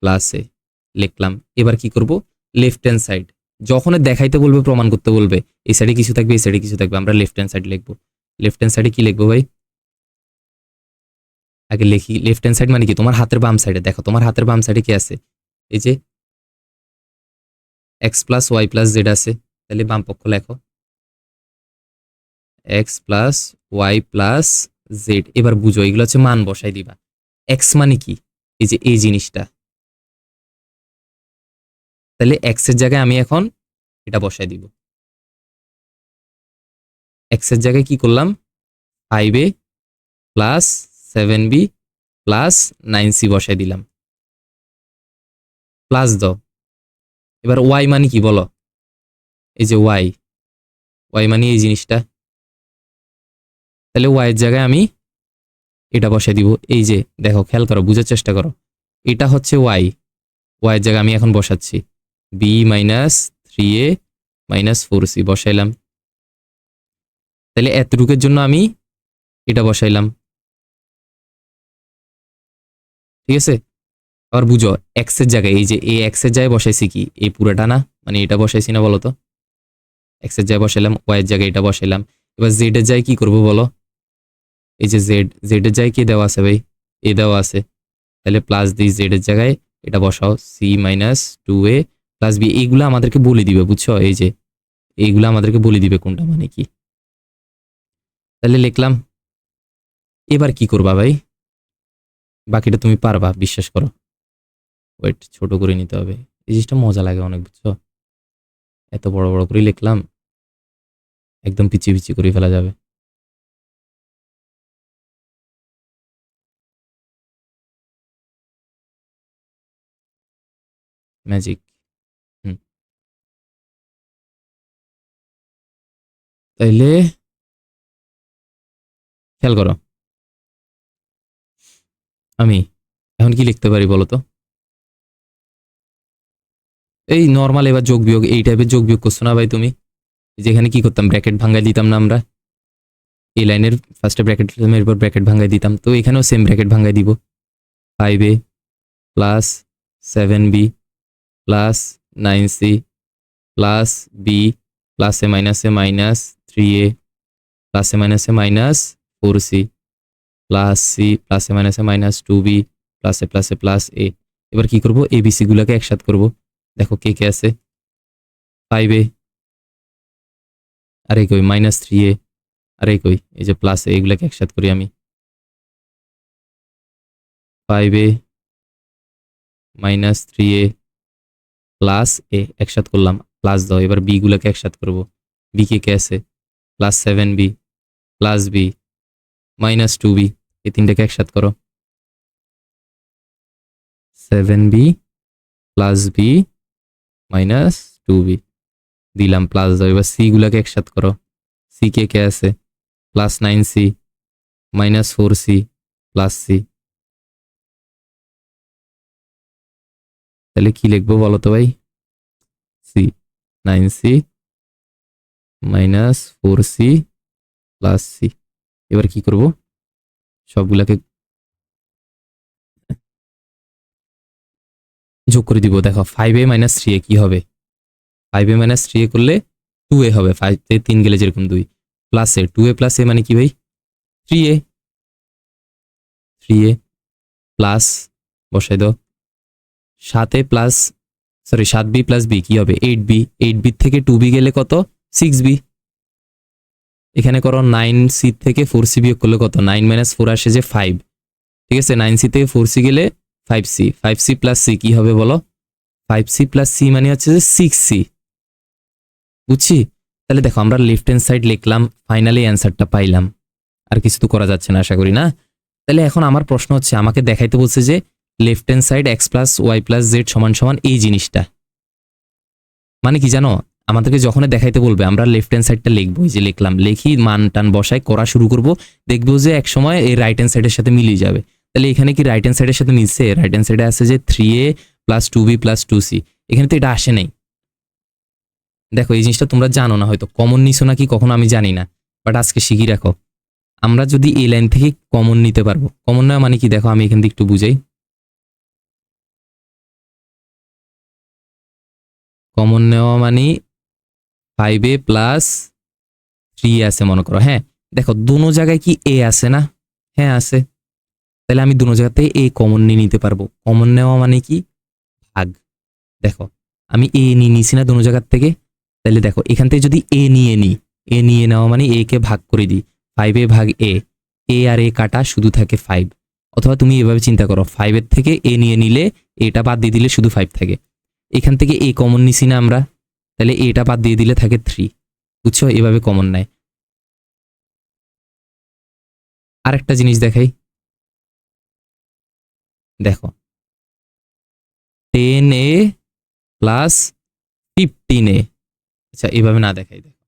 প্লাস এ, লিখলাম। এবার কি করব, লেফট হ্যান্ড সাইড যখন দেখাইতে বলবে, প্রমাণ করতে বলবে, এই সাইডে কিছু থাকবে, এই সাইডে কিছু থাকবে, আমরা লেফট হ্যান্ড সাইড লিখবো। লেফট হ্যান্ড সাইডে কি লিখবো ভাই, আগে লিখি। লেফট হ্যান্ড সাইড মানে কি, তোমার হাতের বাম সাইডে দেখো, তোমার হাতের বাম সাইডে কি আছে, এই যে X plus Y plus Z আছে, তাহলে বাম পক্ষ লেখো X plus Y plus Z. এবার বুঝো, এগুলো হচ্ছে মান বসাই দিবা। এক্স মানে কি, এই যে এই জিনিসটা, তাহলে এক্স এর জায়গায় আমি এখন এটা বসাই দিব। এক্স এর জায়গায় কি করলাম, 5a plus 7b plus 9c বসাই দিলাম, প্লাস দাও। এবার ওয়াই মানে কি বলো, এই যে ওয়াই, ওয়াই মানে এই জিনিসটা, তাহলে ওয়াই এর জায়গায় আমি এটা বসাই দিব। এই যে দেখো, খেয়াল করো, বুঝার চেষ্টা করো, এটা হচ্ছে ওয়াই, ওয়াই এর জায়গায় আমি এখন বসাচ্ছি B minus 3a minus 4c বসাইলাম। তাহলে এতটুকের জন্য আমি এটা বসাইলাম। ঠিক আছে, আবার বুঝো, এক্স এর জায়গায়, এই যে এই এক্স এর জায়গায় বসাইছি কি, এই পুরাটা না, মানে এটা বসাইছি না বলো তো, এক্স এর জায়গায় বসাইলাম, ওয়াই এর জায়গায় এটা বসাইলাম। এবার জেড এর জায়গায় কি করবো বলো, এই যে জেড, জেড এর জায়গায় কি দেওয়া আছে ভাই, এ দেওয়া আছে, তাহলে প্লাস দিই জেড এর জায়গায়, এটা বসাও C minus 2a plus B. এইগুলো আমাদেরকে বলে দিবে, বুঝছো, এই যে এইগুলো আমাদেরকে বলে দিবে কোনটা মানে কি। তাহলে লিখলাম। এবার কি করবা ভাই, বাকিটা তুমি পারবা, বিশ্বাস করো। ওয়েট, ছোট করে নিতে হবে, এই জিনিসটা মজা লাগে অনেক, বুঝছো, এত বড় বড় করে লিখলাম, একদম পিছিয়ে পিছিয়ে করে ফেলা যাবে। ম্যাজিক। হুম, তাইলে খেয়াল করো, আমি এখন কি লিখতে পারি বলো তো, এই নর্মাল এবার যোগ বিয়োগ, এই টাইপের যোগ বিয়োগ করছো না ভাই তুমি, যেখানে কি করতাম, ব্র্যাকেট ভাঙাই দিতাম না আমরা, এই লাইনের ফার্স্টে ব্র্যাকেট দিতাম, এরপর ব্র্যাকেট ভাঙাই দিতাম, তো এখানেও সেম ব্র্যাকেট ভাঙাই দিব, 5a plus 7b plus 9c plus b প্লাসে মাইনাস 3a প্লাসে মাইনাস 4c প্লাস c প্লাসে মাইনাস 2b প্লাসে প্লাস a। এবার কি করব, এবিসি গুলাকে একসাথে করব। দেখো কে কে আছে, 5a, আরে কই মাইনাস 3a, আরে কই এই যে প্লাস a, এগুলাকে একসাথে করি আমি, 5a minus 3a plus a একসাথে করলাম, প্লাস দাও। এবার বি গুলাকে একসাথে করব, বি কে কে আছে, plus 7b plus b minus 2b, এই তিনটাকে একসাথে করো, 7b plus b minus 2b দিলাম, প্লাস দাও। এবার সি গুলাকে একসাথে করো, সি কে কে আছে, plus 9c minus 4c plus c, তাহলে কি লিখবো বলো তো ভাই, C 9c minus 4c plus c। এবার কি করব, সবগুলাকে যোগ করে দিব। দেখো 5a মাইনাস 3a কি হবে, 5a মাইনাস 3a করলে 2a হবে, 5 তে 3 গেলে যেরকম 2, প্লাস এ 2a প্লাস এ মানে কি ভাই, 3a, 3a প্লাস বসাই দাও, 7a plus, sorry 7b plus b কি হবে 8b, 8b থেকে 2b গেলে কত, 6b, এখানে করো 9c থেকে 4c বিয়োগ করলে কত, 9 - 4 আসে যে 5, ঠিক আছে। 9c থেকে 4c গেলে 5c, 5c প্লাস c কি হবে বলো, 5c প্লাস c মানে হচ্ছে যে 6c, বুঝছি। তাহলে দেখো আমরা লেফট হ্যান্ড সাইড লিখলাম, ফাইনালি অ্যান্সারটা পাইলাম, আর কিছু তো করা যাচ্ছে না আশা করি না। তাহলে এখন আমার প্রশ্ন হচ্ছে, আমাকে দেখাইতে বলছে যে left hand side x plus Y plus Z সমান সমান এই জিনিসটা, মানে কি জানো, আমাদেরকে যখন দেখাইতে বলবে আমরা লেফট হ্যান্ড সাইডটা লিখবো, এই যে লিখলাম, লিখি মান টান বসাই করা শুরু করব, দেখবো যে এক সময় এই রাইট হ্যান্ড সাইডের সাথে মিলিয়ে যাবে। তাহলে এখানে কি রাইট হ্যান্ড সাইডের সাথে মিলছে, রাইট হ্যান্ড সাইডে আছে যে 3a plus 2b plus 2c, এখানে তো এটা আসে নাই। দেখো এই জিনিসটা তোমরা জানো না, হয়তো কমন নিছো নাকি কখনো আমি জানি না, বাট আজকে শিখি রাখো। আমরা যদি এই লাইন থেকে কমন নিতে পারবো, কমন নেওয়া মানে কি, দেখো আমি এখান থেকে একটু বুঝাই। কমন নেওয়া মানে 5a প্লাস 3 আছে মনে করো, হ্যাঁ। দেখো দোনো জায়গায় কি এ আছে না, হ্যাঁ আছে। তাহলে আমি দোনো জায়গাতে এ কমন নিয়ে নিতে পারবো। কমন নেওয়া মানে কি, ভাগ। দেখো আমি এ নিয়ে নিছি না দোনো জায়গার থেকে, তাহলে দেখো এখান থেকে যদি এ নিয়ে নিই, এ নিয়ে নেওয়া মানে এ কে ভাগ করে দিই, 5a ভাগ এ, এ আর এ কাটা শুধু থাকে 5। অথবা তুমি এভাবে চিন্তা করো, 5 এর থেকে এ নিয়ে নিলে এটা বাদ দিয়ে দিলে শুধু 5 থাকে। এখান থেকে এ কমন নিছি না আমরা, তাহলে এটা বাদ দিয়ে দিলে থাকে 3, বুঝছো, এভাবে কমন নেয়। আরেকটা জিনিস দেখাই, দেখো 10a প্লাস 15a, আচ্ছা এভাবে না দেখাই, দেখো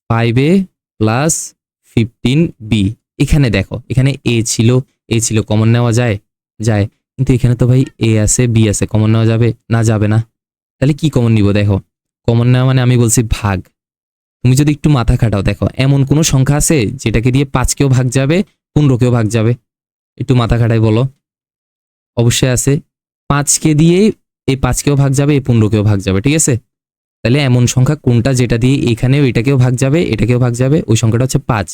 5a প্লাস 15b, এখানে দেখো এখানে এ ছিল কমন নেওয়া যায়, যায়, কিন্তু এখানে তো ভাই এ আছে বি আছে, কমন নেওয়া যাবে না, যাবে না। তাহলে কি কমন নিব, দেখো কমন নেওয়া মানে আমি বলছি ভাগ। তুমি যদি একটু মাথা খাটাও, দেখো এমন কোনো সংখ্যা আছে যেটাকে দিয়ে 5কেও ভাগ যাবে, 15কেও ভাগ যাবে, একটু মাথা খাটাই বলো। অবশ্যই আছে, 5কে দিয়ে এই 5কেও ভাগ যাবে, এই 15কেও ভাগ যাবে, ঠিক আছে। তাহলে এমন সংখ্যা কোনটা যেটা দিয়ে এখানেও এটাকেও ভাগ যাবে, এটাকেও ভাগ যাবে, ওই সংখ্যাটা হচ্ছে 5।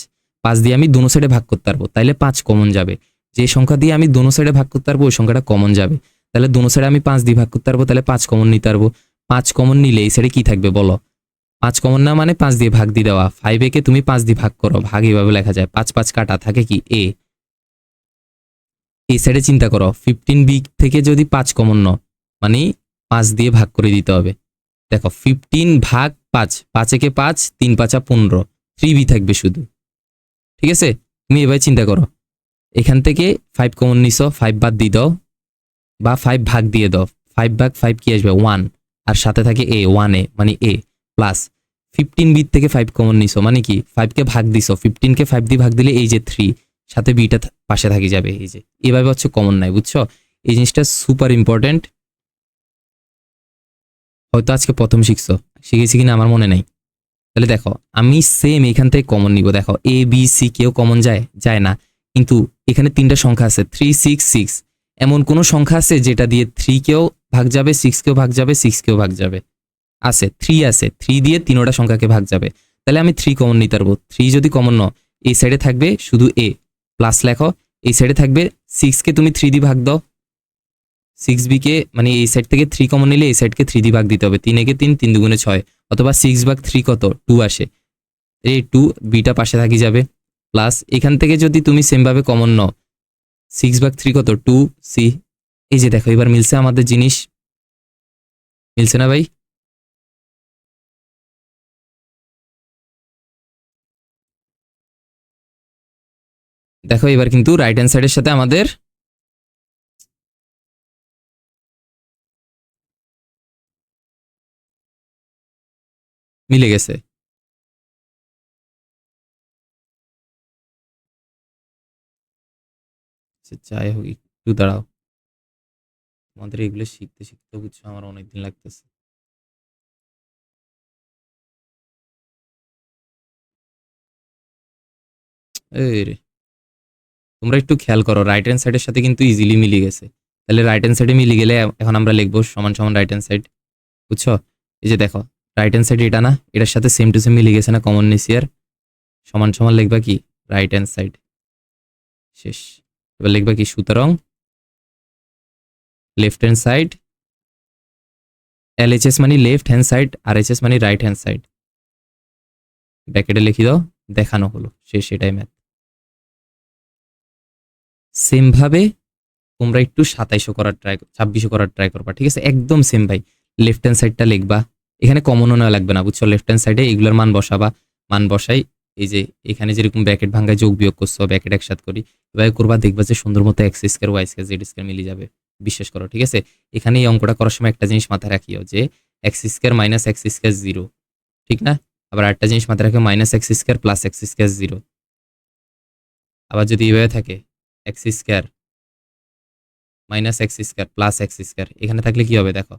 5 দিয়ে আমি দোনো সাইডে ভাগ করতে পারবো, তাইলে 5 কমন যাবে। যে সংখ্যা দিয়ে আমি দোনো সাইডে ভাগ করতে পারবো ওই সংখ্যাটা কমন যাবে, তাহলে দোনো সাইডে আমি 5 দিয়ে ভাগ করতে পারবো, তাহলে 5 কমন নিতে পারবো। 5 কমন নিলে এই সাইডে কি থাকবে বলো, 5 কমন না মানে 5 দিয়ে ভাগ দিয়ে দেওয়া, 5 কে তুমি 5 দিয়ে ভাগ করো, ভাগ এভাবে লেখা যায়, 5 5 কাটা থাকে কি এ। এই সাইডে চিন্তা করো, 15b থেকে যদি 5 কমন নাও মানে 5 দিয়ে ভাগ করে দিতে হবে। দেখো 15 ভাগ 5, 5 একে 5, 3 5 15, 3b থাকবে শুধু, ঠিক আছে। তুমি এভাবে চিন্তা করো, এখান থেকে 5 কমন নিছো, 5 বাদ দিয়ে দাও বা 5 ভাগ দিয়ে দাও, 5 ভাগ 5 কি আসবে 1, আর সাথে থাকে a, 1a মানে a প্লাস 15b থেকে 5 কমন নিছো মানে কি 5 কে ভাগ দিছো, 15 কে 5 দিয়ে ভাগ দিলে এই যে 3, সাথে বিটা পাশে থাকি যাবে, এই যে এভাবে হচ্ছে কমন নাই, বুঝছো। এই জিনিসটা সুপার ইম্পর্টেন্ট, হয়তো আজকে প্রথম শিখছো, শিখেছি কিনা আমার মনে নেই। তাহলে দেখো আমি সেম এখান থেকে কমন নিব, দেখো এ বি সি কেউ কমন যায়, যায় না, কিন্তু এখানে 3টা সংখ্যা আছে 3 6 6, এমন কোন সংখ্যা আছে যেটা দিয়ে 3 কেও ভাগ যাবে, 6 কেও ভাগ যাবে, 6 কেও ভাগ যাবে, আছে 3 আছে, 3 দিয়ে 3টা সংখ্যাকে ভাগ যাবে, তাহলে আমি 3 কমন নিতে পারবো। 3 যদি কমন নাও এই সাইডে থাকবে শুধু এ, প্লাস লেখো এই সাইডে থাকবে 6 কে তুমি 3 দিয়ে ভাগ দাও, 6b কে মানে এই সাইড থেকে 3 কমন নিলে এই সাইডকে 3 দিয়ে ভাগ দিতে হবে, 3 একে 3, 3 দুগুণে 6, অথবা 6 ভাগ 3 কত 2 আসে, এই 2 বিটা পাশে থাকি যাবে, প্লাস এখান থেকে যদি তুমি সেম ভাবে কমন নাও 6 ভাগ 3 কত 2 সি। এই যে দেখো এবার মিলছে আমাদের জিনিস, মিলছে না ভাই। দেখো এবার কিন্তু রাইট হ্যান্ড সাইডের সাথে আমাদের মিলে গেছে। আচ্ছা, যাই হোক একটু দাঁড়াও, আমাদের এগুলো শিখতে শিখতে বুঝছো আমার অনেকদিন লাগতেছে। এই রে, তোমরা একটু খেয়াল করো, রাইট হ্যান্ড সাইডের সাথে কিন্তু ইজিলি মিলে গেছে। তাহলে রাইট হ্যান্ড সাইডে মিলে গেলে এখন আমরা লিখবো সমান সমান রাইট হ্যান্ড সাইড, বুঝছো। এই যে দেখো রাইট হ্যান্ড সাইড এটা না, এটার সাথে সেম টু সেম মিলে গেছে না, কমন নিছি, আর সমান সমান লিখবা কি রাইট হ্যান্ড সাইড, শেষ। এবার লিখবা কি সুতরাং লেফট হ্যান্ড সাইড LHS মানে লেফট হ্যান্ড সাইড, RHS মানে রাইট হ্যান্ড সাইড। ব্র্যাকেটে লিখে দাও, দেখানো হলো, সেটাই ম্যাথ। সেম ভাবে তোমরা একটু 2700 করার ট্রাই, 2600 করার ট্রাই করবা, ঠিক আছে? একদম সেম ভাই। লেফট হ্যান্ড সাইডটা লিখবা, এখানে কমনও নেওয়া লাগবে না, বুঝছো? লেফট হ্যান্ড সাইডে এগুলোর মান বসাবা, মান বসাই এই যে এখানে যেরকম ব্র্যাকেট ভাঙ্গায় যোগ বিয়োগ করছো, ব্র্যাকেট একসাথ করি এভাবে করবা, দেখবা যে সুন্দর মতো X square Y square Z square মিলে যাবে, বিশ্বাস করো, ঠিক আছে? এখানে এই অঙ্কটা করার সময় একটা জিনিস মাথায় রাখিও যে x square minus x square 0, ঠিক না? আবার একটা জিনিস মাথায় রাখো, minus x square plus x square 0। আবার যদি এইভাবে থাকে x square minus x square plus x square, এখানে থাকলে কি হবে দেখো,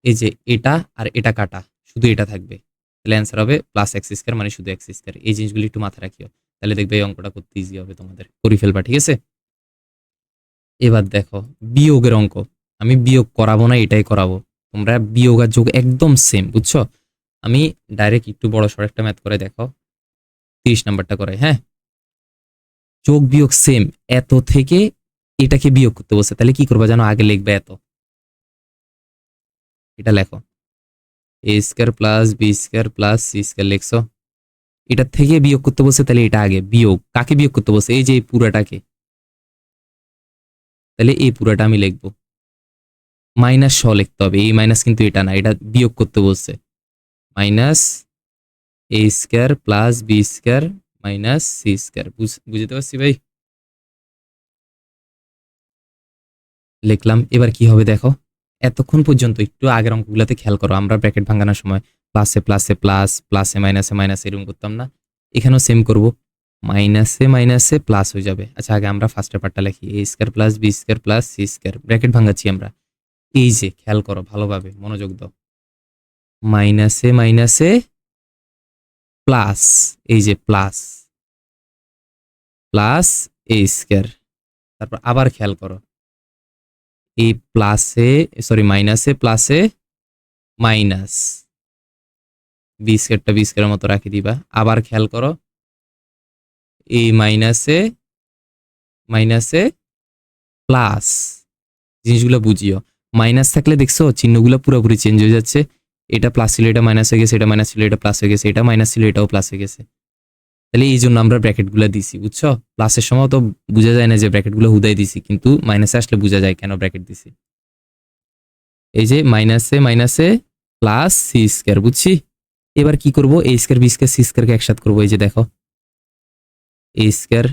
এই যে এটা আর এটা কাটা, শুধু এটা থাকবে, তাহলে অ্যান্সার হবে প্লাস এক্স স্কয়ার মানে শুধু এক্স স্কয়ার। এই জিনিসগুলি একটু মাথায় রাখিও, তাহলে দেখবে এই অঙ্কটা করতে ইজি হবে তোমাদের, করে ফেলবা, ঠিক আছে? এবার দেখো বিয়োগের অঙ্ক, আমি বিয়োগ করাবো না, এটাই করাবো। তোমরা বিয়োগ আর যোগ একদম সেম, বুঝছো? আমি ডাইরেক্ট একটু বড় সড় একটা ম্যাথ করে দেখো, 30 নাম্বারটা করে, হ্যাঁ? যোগ বিয়োগ সেম, এত থেকে এটাকে বিয়োগ করতে বলছে, তাহলে কি করবা জানো? আগে লিখবে এত, এটা লেখো A square plus B square plus C square, লিখছো? এটা থেকে বিয়োগ করতে বলছে, তাহলে এটা আগে বিয়োগ, কাকে বিয়োগ করতে বলছে? এই যে এই পুরাটাকে, তাহলে এই পুরাটা আমি লিখবো, মাইনাস শ লিখতে হবে, এই মাইনাস কিন্তু এটা না, এটা বিয়োগ করতে বলছে, minus A square plus B square minus C square. বুঝতে পারছি ভাই? লিখলাম। এবার কি হবে দেখো, এতক্ষণ পর্যন্ত একটু আগের অঙ্কগুলোতে খেয়াল করো, আমরা ব্র্যাকেট ভাঙানোর সময় প্লাসে প্লাসে প্লাস, প্লাসে মাইনাসে মাইনাস এরকম করতাম না? এখানেও সেম করব, মাইনাসে মাইনাসে প্লাস হয়ে যাবে। আচ্ছা আগে আমরা ফার্স্টের পার্টটা লিখি, A square plus B square plus C square, bracket ভাঙাচ্ছি আমরা। এই যে খেয়াল করো, ভালোভাবে মনোযোগ দাও, মাইনাসে মাইনাসে প্লাস, এই যে প্লাস প্লাস এ স্কয়ার, তারপর আবার খেয়াল করো, এই প্লাসে সরি মাইনাসে প্লাসে মাইনাস, বি স্কয়ারটা বি স্কয়ারের মতো রাখি দিবা। আবার খেয়াল করো, এই মাইনাসে মাইনাসে প্লাস, জিনিসগুলো বুঝিও। মাইনাস থাকলে দেখছো চিহ্নগুলো পুরোপুরি চেঞ্জ হয়ে যাচ্ছে, এটা প্লাস ছিল এটা মাইনাস হয়ে গেছে, এটা মাইনাস ছিল এটা প্লাস হয়ে গেছে, এটা মাইনাস ছিল এটাও প্লাস হয়ে গেছে। তাহলে এই জন্য আমরা ব্র্যাকেটগুলো দিছি, বুঝছো? প্লাসের সময় তো বোঝা যায় না যে ব্র্যাকেটগুলো হুদাই দিছি, কিন্তু মাইনাসে আসলে বোঝা যায় কেন ব্র্যাকেট দিছি। এই যে মাইনাসে মাইনাসে প্লাস সি স্কয়ার, বুঝছি? এবার কি করব, এ স্কয়ার বি স্কয়ার সি স্কয়ারকে একসাথে করবো, এই যে দেখো এ স্কয়ার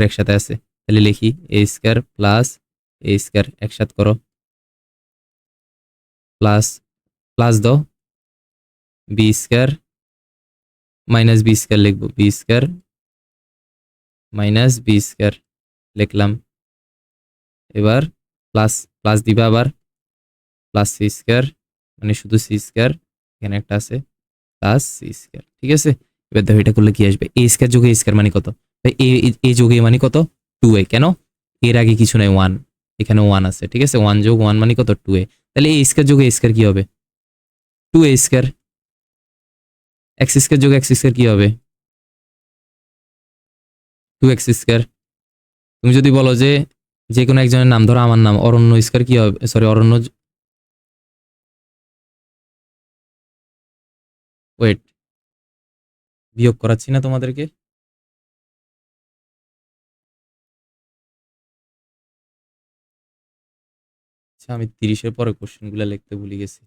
একসাথে আছে, তাহলে লিখি A square plus A square একসাথে করো, প্লাস প্লাস দাও B square minus B square, লিখবো B square minus B square, লিখলাম। এবার প্লাস প্লাস দিবা, আবার প্লাস সি স্কয়ার মানে শুধু সি স্কয়ার, এখানে একটা আছে প্লাস সি স্কয়ার, ঠিক আছে? এবার দেখো এটা করলে কি আসবে, এ স্কয়ার যোগে এ স্কয়ার মানে কত? এ যোগে মানে কত? 2a, কেন? এর আগে কিছু নাই, 1, এখানে 1 আছে, ঠিক আছে? 1 যোগ 1 মানে কত? 2a, তাহলে এ স্কয়ার যোগে এ স্কয়ার কি হবে? 2a square. এক্স স্কয়ার যোগে এক্স স্কয়ার কি হবে? 2x square. তুমি যদি বলো যে যে কোনো একজনের নাম, ধরো আমার নাম অরণ্য স্কয়ার, কি হবে? সরি অরণ্য, ওয়েট, বিয়োগ করাচ্ছি না তোমাদেরকে। আচ্ছা আমি 30-এর পরে কোশ্চেনগুলো লিখতে ভুলে গেছি।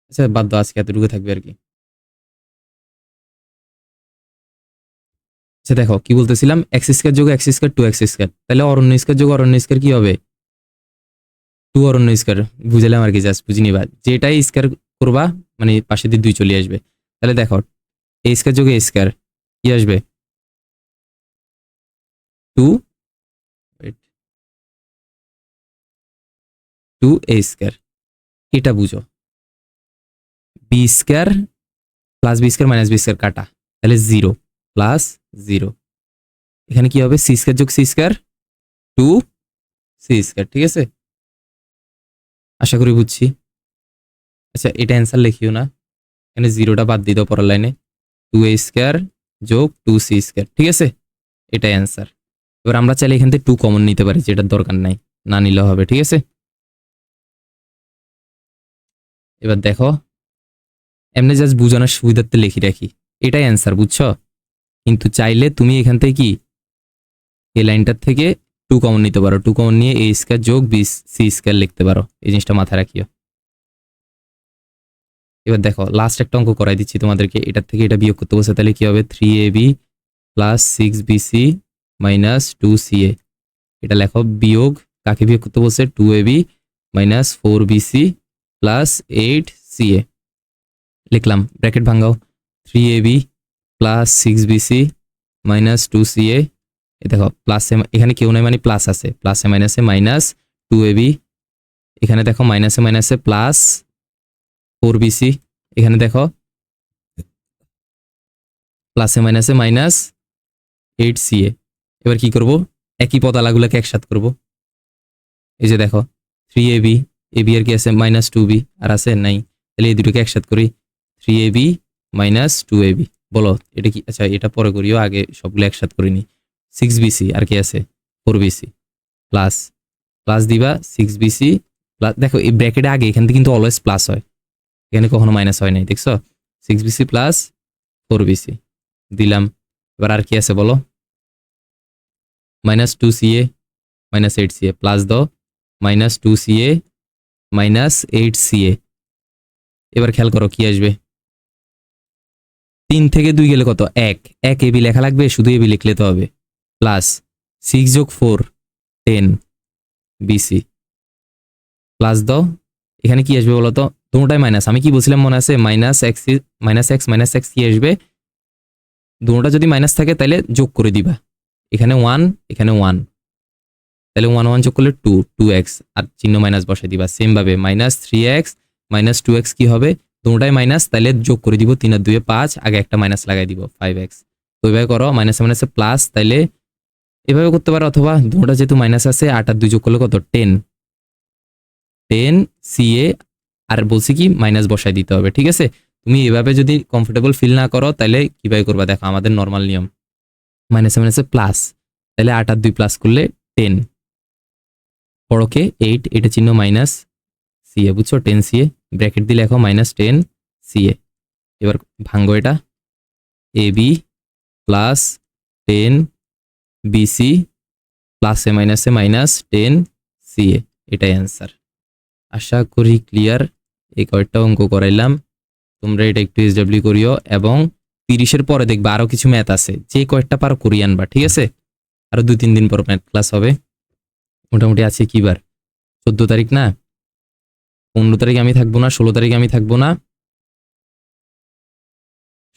আচ্ছা বাদ দাও, আজকে এতটুকু থাকবে আর কি। আচ্ছা দেখো কি বলতেছিলাম, এক্স স্কয়ার যোগ এক্স স্কয়ার 2x স্কয়ার, তাহলে অরণ্য স্কয়ার যোগ অরণ্য স্কয়ার কি হবে? 2 অরণ্য স্কয়ার। বুঝলাম আর কি, জাস্ট বুঝিনি বা যেটাই স্কয়ার করবা মানে পাশে দিয়ে 2 চলে আসবে। তাহলে দেখো এ স্কয়ার যোগ এ স্কয়ার কি আসবে? 2, ওয়েট, 2a স্কয়ার। এটা বুঝো, B square plus B square minus B square কাটা, তাহলে 0 প্লাস 0, এখানে কি হবে? সি স্কয়ার যোগ সি স্কয়ার 2 সি স্কয়ার, ঠিক আছে? আশা করি বুঝছি। আচ্ছা এটা অ্যান্সার লিখিও না, এখানে 0টা বাদ দিয়ে দাও পরের লাইনে, 2a স্কয়ার যোগ 2c স্কয়ার, ঠিক আছে? এটাই অ্যান্সার। এবার আমরা চাইলে এখান থেকে 2 কমন নিতে পারি, যেটার দরকার নাই, না নিলেও হবে, ঠিক আছে? এবার দেখো, এমনি জাস্ট বোঝানোর সুবিধার্থে লিখে রাখি, এটাই অ্যান্সার, বুঝছো? কিন্তু চাইলে তুমি এখান থেকে কি এই লাইনটার থেকে 2 কমন নিতে পারো, 2 কমন নিয়ে a স্কয়ার যোগ b c স্কয়ার লিখতে পারো। এই জিনিসটা মাথায় রাখিও। এবার দেখো লাস্ট একটা অঙ্ক করাই দিচ্ছি তোমাদেরকে, এটার থেকে এটা বিয়োগ করতে বসে, তাহলে কি হবে 3ab plus 6bc minus 2ca। এটা লেখো বিয়োগ, কাকে বিয়োগ করতে বলছে, 2ab minus 4bc plus 8ca। লিখলাম, ব্র্যাকেট ভাঙাও, 3ab plus 6bc minus 2ca। এ দেখো প্লাসে, এখানে কেউ নাই মানে প্লাস আছে, প্লাসে মাইনাসে মাইনাস 2ab, এখানে দেখো মাইনাসে মাইনাসে প্লাস 4bc, এখানে দেখো প্লাসে মাইনাসে মাইনাস 8ca। এবার কি করব, একই পদালাগুলোকে একসাথে করব। এই যে দেখো 3ab, ab আর কি আছে মাইনাস 2b, আর আছে নাই, তাহলে এই দুটোকে একসাথে করি, 3ab মাইনাস 2ab। বলো এটা কি, আচ্ছা এটা পরে করিও, আগে সবগুলো একসাথে করিনি। 6bc আর কি আছে 4bc প্লাস, প্লাস দিবা 6bc প্লাস, দেখো এই ব্র্যাকেটে আগে এখান থেকে কিন্তু অলওয়েজ প্লাস হয়, এখানে কখনো মাইনাস হয় নাই, দেখছো? 6bc প্লাস 4bc দিলাম। এবার আর কি আছে বলো, minus 2ca minus 8ca plus দাও মাইনাস 2ca মাইনাস 8ca। এবার খেয়াল করো কি আসবে, 3 থেকে 2 গেলে কত, 1, 1 এবি লেখা লাগবে, শুধু এবি লিখলে তো হবে, প্লাস 6 যোগ 4 10bc প্লাস দাও, এখানে কি আসবে বলো তো, দুটোটাই মাইনাস, আমি কি বলছিলাম মনে আছে, মাইনাস এক্স মাইনাস এক্স কি আসবে, দুটোটা যদি মাইনাস থাকে তাহলে যোগ করে দিবা, এখানে 1 এখানে 1, তাহলে 1 1 যোগ করলে 2 2x, আর চিহ্ন মাইনাস বসাই দিবা। সেম ভাবে মাইনাস 3x মাইনাস 2x কি হবে, দুটোটাই মাইনাস, তাহলে যোগ করে দিব, 3 আর 2 5, আগে একটা মাইনাস লাগাই দিব 5x। তো এভাবে করো, মাইনাসে মাইনাসে প্লাস, তাইলে এভাবে করতে পারো, অথবা দুটোটা যেহেতু মাইনাস আছে 8 আর 2 যোগ করলে কত 10ca, আর বলছি কি মাইনাস বসাই দিতে হবে, ঠিক আছে? তুমি এভাবে যদি কমফোর্টেবল ফিল না করো তাহলে কিভাবে করবা, দেখো আমাদের নর্মাল নিয়ম, মাইনাসে মাইনাসে প্লাস, তাহলে 8 আর 2 প্লাস করলে 10, বড়কে 8, এটা চিহ্ন মাইনাস ca, বুঝছো, 10ca, ব্র্যাকেট দিয়ে লেখো মাইনাস 10ca। এবার ভাঙ্গো, এটা ab প্লাস 10bc প্লাসে মাইনাসে মাইনাস 10ca, এটাই অ্যান্সার। আশা করি ক্লিয়ার। এই কয়েকটা অঙ্ক করাইলাম, তোমরা এটা একটু এসডব্লিউ করিও, এবং 30-এর পরে দেখবা আরো কিছু ম্যাথ আছে, যে কয়েকটা পারো করিয়ে আনবা, ঠিক আছে? আরো 2-3 দিন পর ম্যাথ ক্লাস হবে, মোটামুটি আছে কি বার, 14 তারিখ না, 15 তারিখ আমি থাকবো না, 16 তারিখ আমি থাকবো না,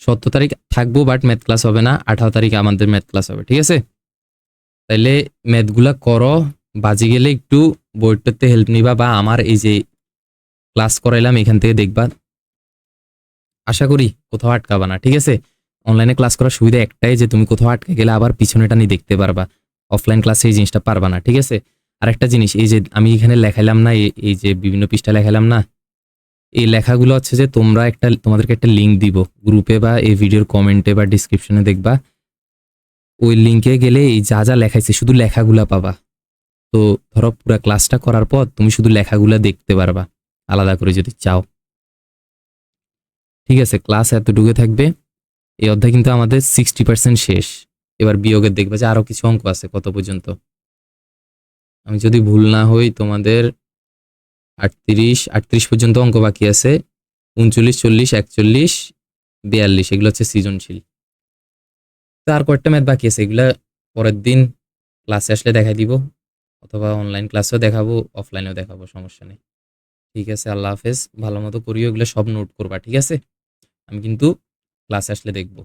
17 তারিখ থাকবো, বাট ম্যাথ ক্লাস হবে না, 18 তারিখ আমাদের ম্যাথ ক্লাস হবে, ঠিক আছে? তাইলে ম্যাথগুলা করো, বাজে গেলে একটু বোর্ডটাতে হেল্প নিবা, বা আমার এই যে ক্লাস করাইলাম এখান থেকে দেখবা, আশা করি কোথাও আটকাবা না, ঠিক আছে? অনলাইনে ক্লাস করার সুবিধা একটাই যে তুমি কোথাও আটকে গেলে আবার পিছনেটা নিয়ে দেখতে পারবা, অফলাইন ক্লাসে এই জিনিসটা পারবা না, ঠিক আছে? আর একটা জিনিস, এই যে আমি এখানে লেখাইলাম না, এই যে বিভিন্ন পৃষ্ঠা লেখাইলাম না, এই লেখাগুলো হচ্ছে যে তোমরা একটা, তোমাদেরকে একটা লিঙ্ক দিব গ্রুপে বা এই ভিডিওর কমেন্টে বা ডিসক্রিপশনে, দেখবা ওই লিঙ্কে গেলে এই যা যা লেখাইছে শুধু লেখাগুলা পাবা। তো ধরো পুরো ক্লাসটা করার পর তুমি শুধু লেখাগুলা দেখতে পারবা আলাদা করে যদি চাও, ঠিক আছে? ক্লাস এতটুকু থাকবে, এই অধ্যায় কিন্তু আমাদের 60% শেষ। এবার বিয়োগের দেখবে যে আরো কিছু অঙ্ক আছে, কত পর্যন্ত, আমি যদি ভুল না হই তোমাদের 38 পর্যন্ত অঙ্ক বাকি আছে, 39 40 41 42 এগুলো হচ্ছে সৃজনশীল। তার কয়েকটা ম্যাথ বাকি আছে, এগুলা পরের দিন ক্লাসে আসলে দেখাই দিব, অথবা অনলাইন ক্লাসেও দেখাবো, অফলাইনেও দেখাবো, সমস্যা নেই, ঠিক আছে? আল্লাহ হাফেজ, ভালো মতো করিও, এগুলো সব নোট করবা, ঠিক আছে? আমি কিন্তু ক্লাসে আসলে দেখবো।